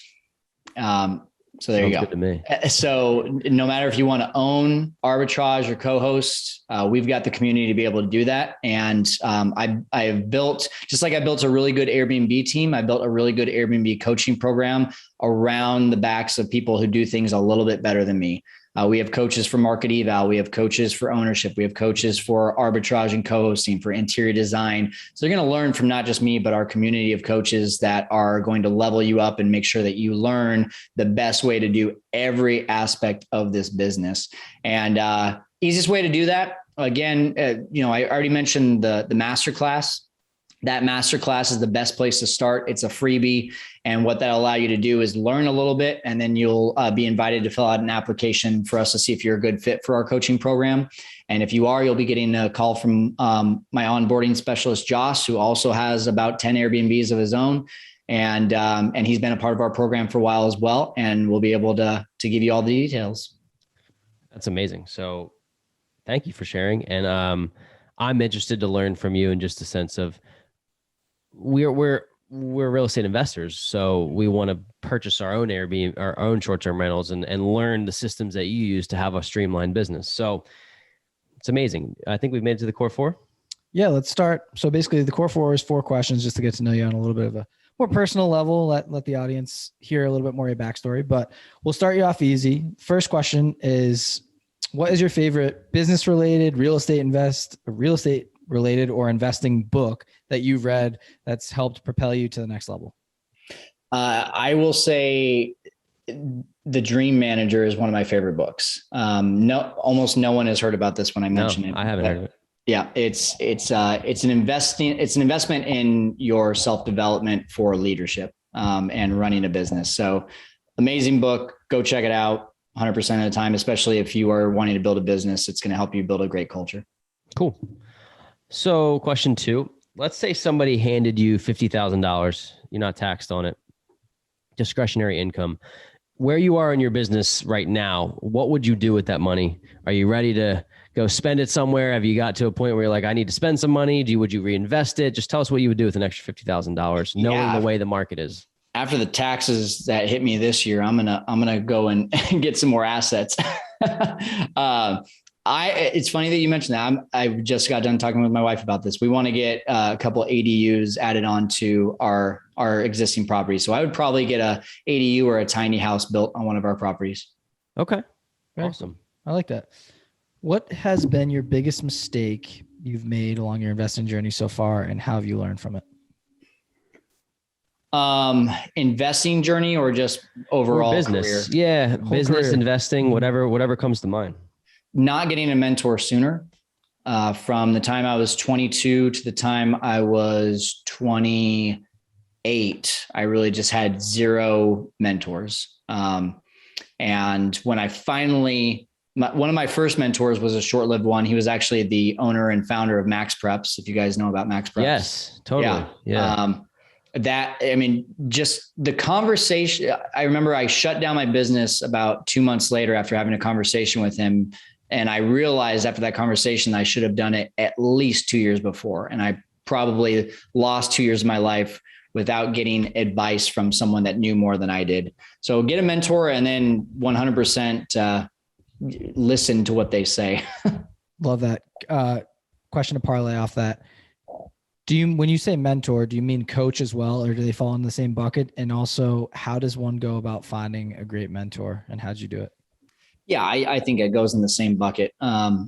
So there you go. Good to me. So no matter if you want to own, arbitrage, or co-host, we've got the community to be able to do that. And I've built, just like I built a really good Airbnb team, I built a really good Airbnb coaching program around the backs of people who do things a little bit better than me. We have coaches for market eval. We have coaches for ownership. We have coaches for arbitrage and co-hosting, for interior design. So they're going to learn from not just me, but our community of coaches that are going to level you up and make sure that you learn the best way to do every aspect of this business. And easiest way to do that, again, I already mentioned the masterclass. That masterclass is the best place to start. It's a freebie. And what that'll allow you to do is learn a little bit, and then you'll be invited to fill out an application for us to see if you're a good fit for our coaching program. And if you are, you'll be getting a call from my onboarding specialist, Josh, who also has about 10 Airbnbs of his own. And he's been a part of our program for a while as well. And we'll be able to give you all the details. That's amazing. So thank you for sharing. And I'm interested to learn from you in just a sense of, we're real estate investors. So we want to purchase our own Airbnb, our own short-term rentals, and learn the systems that you use to have a streamlined business. So it's amazing. I think we've made it to the core 4. Yeah, let's start. So basically the core 4 is 4 questions just to get to know you on a little bit of a more personal level. Let the audience hear a little bit more of your backstory, but we'll start you off easy. First question is, what is your favorite business related, real estate related or investing book that you've read that's helped propel you to the next level? I will say The Dream Manager is one of my favorite books. Almost no one has heard about this when I mention it. I haven't heard of it. Yeah, it's an investment in your self-development for leadership and running a business. So amazing book. Go check it out 100% of the time, especially if you are wanting to build a business. It's going to help you build a great culture. Cool. So question 2, let's say somebody handed you $50,000. You're not taxed on it. Discretionary income. Where you are in your business right now, what would you do with that money? Are you ready to go spend it somewhere? Have you got to a point where you're like, I need to spend some money? Would you reinvest it? Just tell us what you would do with an extra $50,000, knowing the way the market is. After the taxes that hit me this year, I'm gonna go and get some more assets. It's funny that you mentioned that. I just got done talking with my wife about this. We want to get a couple ADUs added on to our existing property. So I would probably get a ADU or a tiny house built on one of our properties. Okay. Very awesome. I like that. What has been your biggest mistake you've made along your investing journey so far, and how have you learned from it? Investing journey or just overall business career? Yeah. Business, investing, whatever comes to mind. Not getting a mentor sooner. From the time I was 22 to the time I was 28, I really just had 0 mentors. And when I finally one of my first mentors was a short-lived one. He was actually the owner and founder of Max Preps. If you guys know about Max Preps. Yes, totally. Yeah. I mean, just the conversation, I remember I shut down my business about 2 months later after having a conversation with him. And I realized after that conversation, I should have done it at least 2 years before. And I probably lost 2 years of my life without getting advice from someone that knew more than I did. So get a mentor and then 100% listen to what they say. Love that. Question to parlay off that. When you say mentor, do you mean coach as well, or do they fall in the same bucket? And also, how does one go about finding a great mentor, and how'd you do it? Yeah, I think it goes in the same bucket. I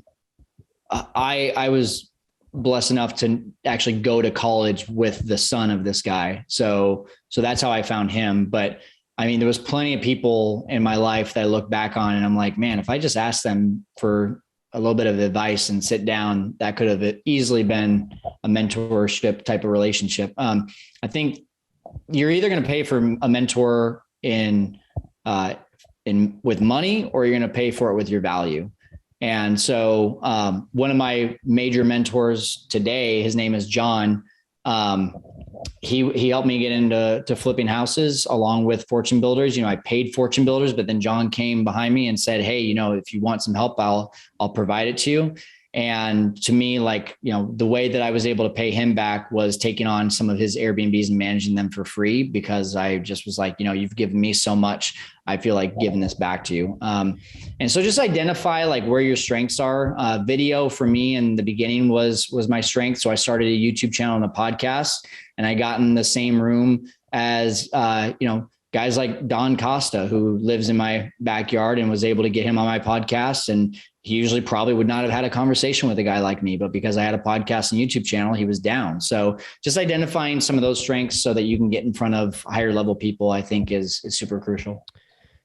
was blessed enough to actually go to college with the son of this guy. So that's how I found him. But I mean, there was plenty of people in my life that I look back on and I'm like, man, if I just asked them for a little bit of advice and sit down, that could have easily been a mentorship type of relationship. I think you're either going to pay for a mentor with money, or you're going to pay for it with your value. And so one of my major mentors today, his name is John. He helped me get into flipping houses along with Fortune Builders. I paid Fortune Builders, but then John came behind me and said, hey, if you want some help, I'll provide it to you. And to me, the way that I was able to pay him back was taking on some of his Airbnbs and managing them for free, because I just was like, you've given me so much. I feel like giving this back to you. And so just identify where your strengths are. Video for me in the beginning was my strength. So I started a YouTube channel and a podcast, and I got in the same room as, guys like Don Costa, who lives in my backyard, and was able to get him on my podcast. And he usually probably would not have had a conversation with a guy like me, but because I had a podcast and YouTube channel, he was down. So just identifying some of those strengths so that you can get in front of higher level people, I think is super crucial.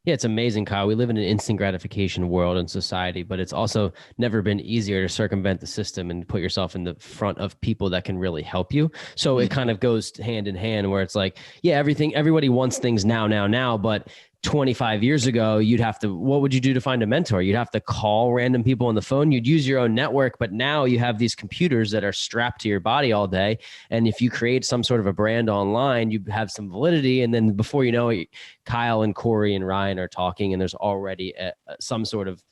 Yeah, it's amazing, Kyle. We live in an instant gratification world and society, but it's also never been easier to circumvent the system and put yourself in the front of people that can really help you. So it kind of goes hand in hand, where it's like, yeah, everybody wants things now, but 25 years ago, what would you do to find a mentor? You'd have to call random people on the phone. You'd use your own network, but now you have these computers that are strapped to your body all day. And if you create some sort of a brand online, you have some validity. And then before you know it, Kyle and Corey and Ryan are talking, and there's already some sort of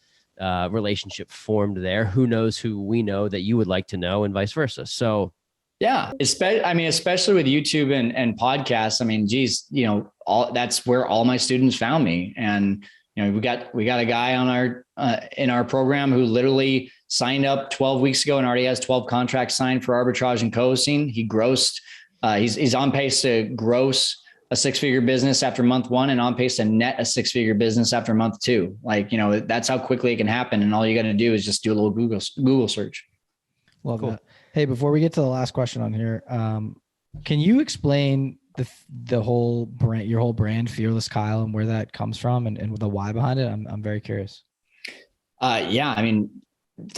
relationship formed there. Who knows who we know that you would like to know, and vice versa. So yeah, especially with YouTube and podcasts. I mean, geez, that's where all my students found me. And we got a guy on in our program who literally signed up 12 weeks ago and already has 12 contracts signed for arbitrage and co-hosting. He grossed. He's on pace to gross a six-figure business after month one, and on pace to net a six-figure business after month two. That's how quickly it can happen. And all you got to do is just do a little Google search. Love that. Hey, before we get to the last question on here, can you explain the whole brand, your whole brand, Fearless Kyle, and where that comes from and the why behind it? I'm very curious. Yeah. I mean,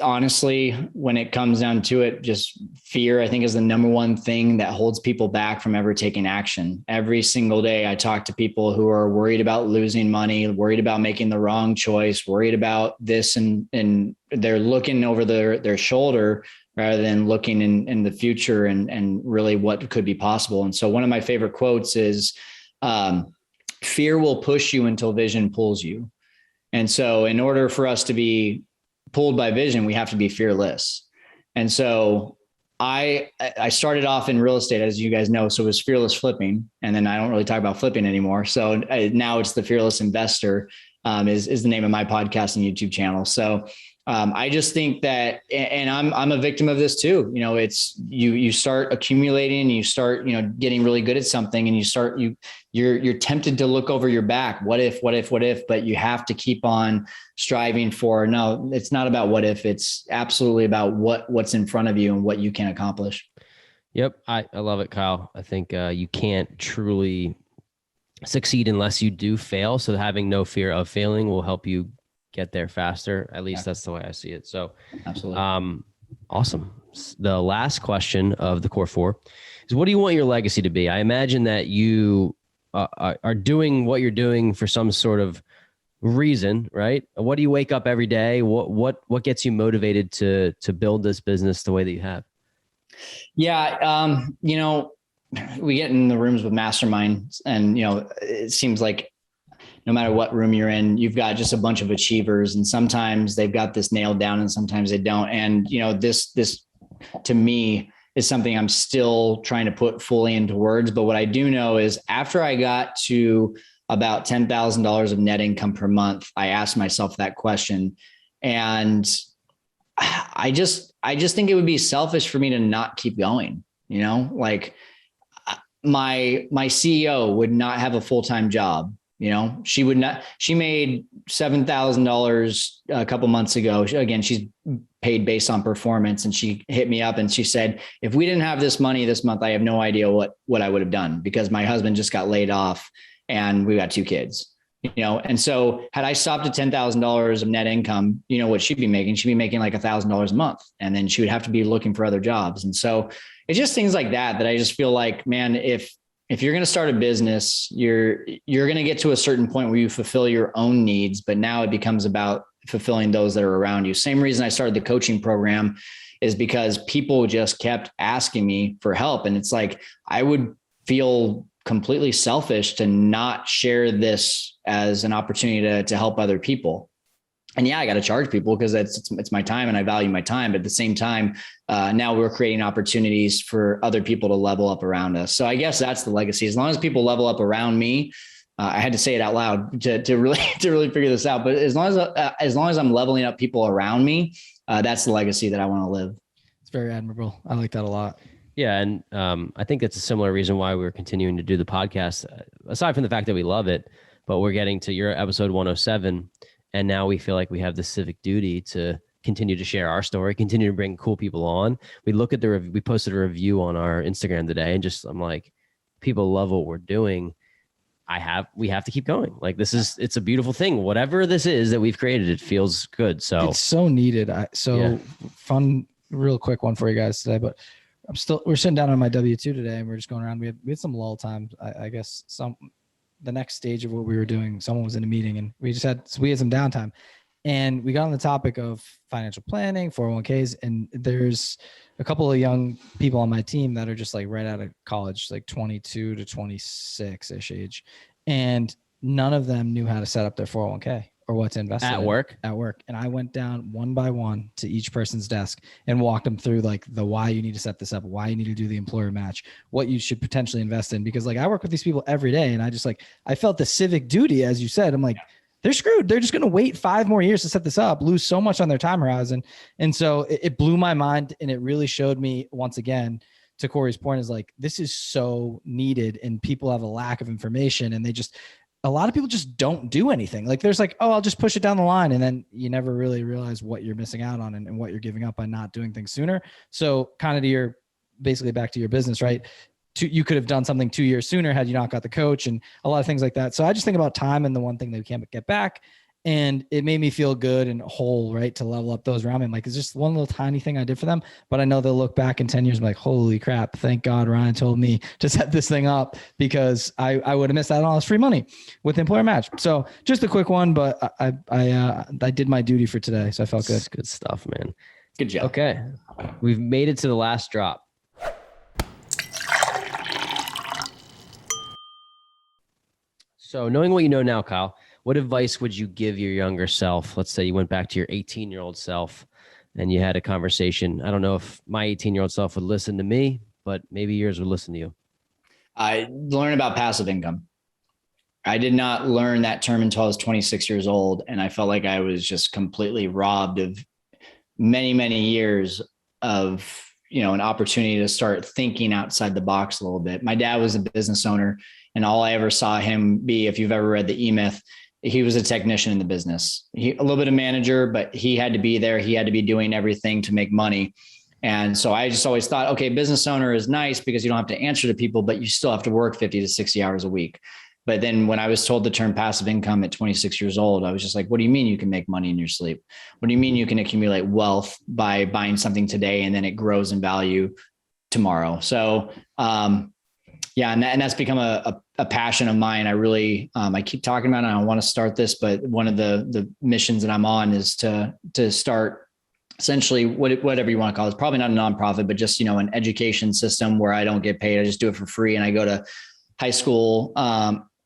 honestly, when it comes down to it, just fear, I think, is the number one thing that holds people back from ever taking action. Every single day, I talk to people who are worried about losing money, worried about making the wrong choice, worried about this, and they're looking over their shoulder rather than looking in the future and really what could be possible. And so one of my favorite quotes is, fear will push you until vision pulls you. And so in order for us to be pulled by vision, we have to be fearless. And so I started off in real estate, as you guys know, so it was fearless flipping. And then I don't really talk about flipping anymore. So now it's the Fearless Investor, is the name of my podcast and YouTube channel. So I just think that, and I'm a victim of this too. It's you start accumulating, you start, getting really good at something, and you're tempted to look over your back. What if, but you have to keep on striving for, no, it's not about what if, it's absolutely about what's in front of you and what you can accomplish. Yep. I love it, Kyle. I think you can't truly succeed unless you do fail. So having no fear of failing will help you get there faster. At least that's the way I see it. So absolutely. Awesome. The last question of the core four is, what do you want your legacy to be? I imagine that you are doing what you're doing for some sort of reason, right? What do you wake up every day? What gets you motivated to build this business the way that you have? Yeah. We get in the rooms with masterminds and, it seems like no matter what room you're in, you've got just a bunch of achievers, and sometimes they've got this nailed down and sometimes they don't. And, this to me is something I'm still trying to put fully into words. But what I do know is after I got to about $10,000 of net income per month, I asked myself that question. And I just think it would be selfish for me to not keep going. Like my CEO would not have a full-time job. She would not, she made $7,000 a couple months ago. Again, she's paid based on performance. And she hit me up and she said, if we didn't have this money this month, I have no idea what I would have done, because my husband just got laid off and we got 2 kids, And so had I stopped at $10,000 of net income, what she'd be making? She'd be making like $1,000 a month. And then she would have to be looking for other jobs. And so it's just things like that I just feel like, man, if you're going to start a business, you're going to get to a certain point where you fulfill your own needs, but now it becomes about fulfilling those that are around you. Same reason I started the coaching program is because people just kept asking me for help. And it's like, I would feel completely selfish to not share this as an opportunity to help other people. And yeah, I got to charge people because it's my time and I value my time. But at the same time, now we're creating opportunities for other people to level up around us. So I guess that's the legacy. As long as people level up around me, I had to say it out loud to really figure this out. But as long as I'm leveling up people around me, that's the legacy that I want to live. It's very admirable. I like that a lot. Yeah. And I think that's a similar reason why we're continuing to do the podcast, aside from the fact that we love it, but we're getting to your episode 107. And now we feel like we have the civic duty to continue to share our story, continue to bring cool people on. We look at we posted a review on our Instagram today, and I'm like, people love what we're doing. We have to keep going. Like it's a beautiful thing. Whatever this is that we've created, it feels good. So it's so needed. Fun, real quick one for you guys today, but we're sitting down on my W-2 today and we're just going around. We had some lull times. I guess the next stage of what we were doing, someone was in a meeting and we had some downtime, and we got on the topic of financial planning, 401ks. And there's a couple of young people on my team that are just like right out of college, like 22 to 26 ish age. And none of them knew how to set up their 401k or what to invest at work. And I went down one by one to each person's desk and walked them through like the why you need to set this up, why you need to do the employer match, what you should potentially invest in. Because like I work with these people every day, and I felt the civic duty, as you said. I'm like, they're screwed. They're just going to wait 5 more years to set this up, lose so much on their time horizon. And so it blew my mind, and it really showed me once again, to Corey's point, is like, this is so needed, and people have a lack of information, and a lot of people just don't do anything. Like there's like, oh, I'll just push it down the line. And then you never really realize what you're missing out on and what you're giving up by not doing things sooner. So kind of basically back to your business, right? You could have done something 2 years sooner had you not got the coach and a lot of things like that. So I just think about time and the one thing that we can't get back. And it made me feel good and whole, right? To level up those around me. I'm like, it's just one little tiny thing I did for them, but I know they'll look back in 10 years and be like, holy crap. Thank God Ryan told me to set this thing up, because I would have missed out on all this free money with employer match. So just a quick one, but I did my duty for today. So I felt good. That's good stuff, man. Good job. Okay. We've made it to the last drop. So knowing what you know now, Kyle, what advice would you give your younger self? Let's say you went back to your 18-year-old self and you had a conversation. I don't know if my 18-year-old self would listen to me, but maybe yours would listen to you. I learned about passive income. I did not learn that term until I was 26 years old. And I felt like I was just completely robbed of many, many years of, an opportunity to start thinking outside the box a little bit. My dad was a business owner, and all I ever saw him be, if you've ever read the E-Myth, he was a technician in the business. A little bit of manager, but he had to be there. He had to be doing everything to make money. And so I just always thought, okay, business owner is nice because you don't have to answer to people, but you still have to work 50 to 60 hours a week. But then when I was told the term passive income at 26 years old, I was just like, what do you mean you can make money in your sleep? What do you mean you can accumulate wealth by buying something today and then it grows in value tomorrow? So Yeah. And that's become a passion of mine. I really, I keep talking about it. I want to start this, but one of the missions that I'm on is to start essentially whatever you want to call it. It's probably not a nonprofit, but just, an education system where I don't get paid. I just do it for free. And I go to high school,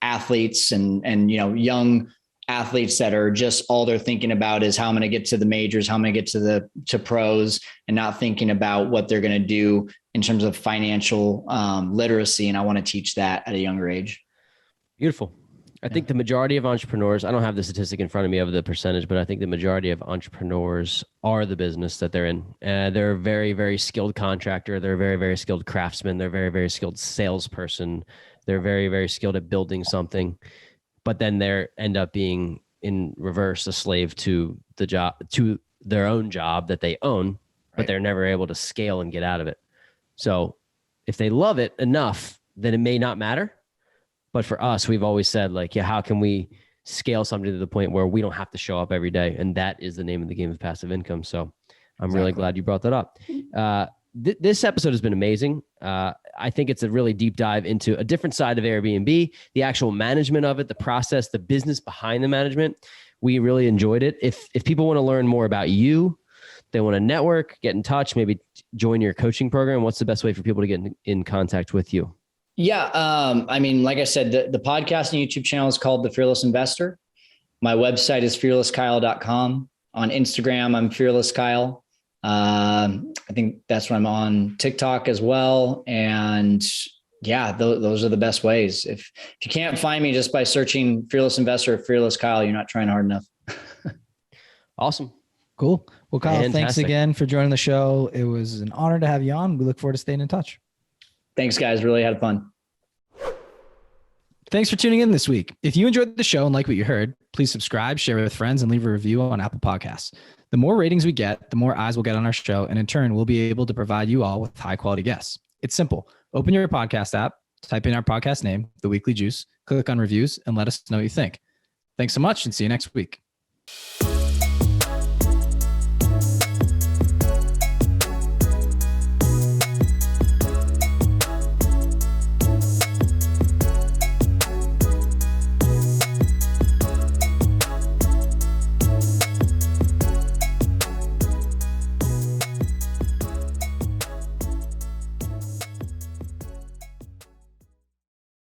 athletes and, young athletes that are just all they're thinking about is how I'm going to get to the majors, how I'm going to get to pros, and not thinking about what they're going to do in terms of financial literacy. And I want to teach that at a younger age. Beautiful. I think the majority of entrepreneurs, I don't have the statistic in front of me of the percentage, but I think the majority of entrepreneurs are the business that they're in. They're a very, very skilled contractor. They're a very, very skilled craftsman. They're a very, very skilled salesperson. They're very, very skilled at building something. But then they end up being in reverse a slave to the job, to their own job that they own, but they're never able to scale and get out of it. So if they love it enough, then it may not matter. But for us, we've always said how can we scale something to the point where we don't have to show up every day? And that is the name of the game of passive income. So I'm really glad you brought that up. This episode has been amazing. I think it's a really deep dive into a different side of Airbnb, the actual management of it, the process, the business behind the management. We really enjoyed it. If people want to learn more about you, they want to network, get in touch, maybe join your coaching program, what's the best way for people to get in contact with you? Yeah. Like I said, the podcast and YouTube channel is called The Fearless Investor. My website is fearlesskyle.com. On Instagram, I'm Fearless Kyle. I think that's when I'm on TikTok as well. And yeah, those are the best ways. If you can't find me just by searching Fearless Investor or Fearless Kyle, you're not trying hard enough. Awesome. Cool. Well, Kyle, Fantastic. Thanks again for joining the show. It was an honor to have you on. We look forward to staying in touch. Thanks, guys. Really had fun. Thanks for tuning in this week. If you enjoyed the show and like what you heard, please subscribe, share with friends, and leave a review on Apple Podcasts. The more ratings we get, the more eyes we'll get on our show, and in turn, we'll be able to provide you all with high-quality guests. It's simple. Open your podcast app, type in our podcast name, The Weekly Juice, click on reviews, and let us know what you think. Thanks so much, and see you next week.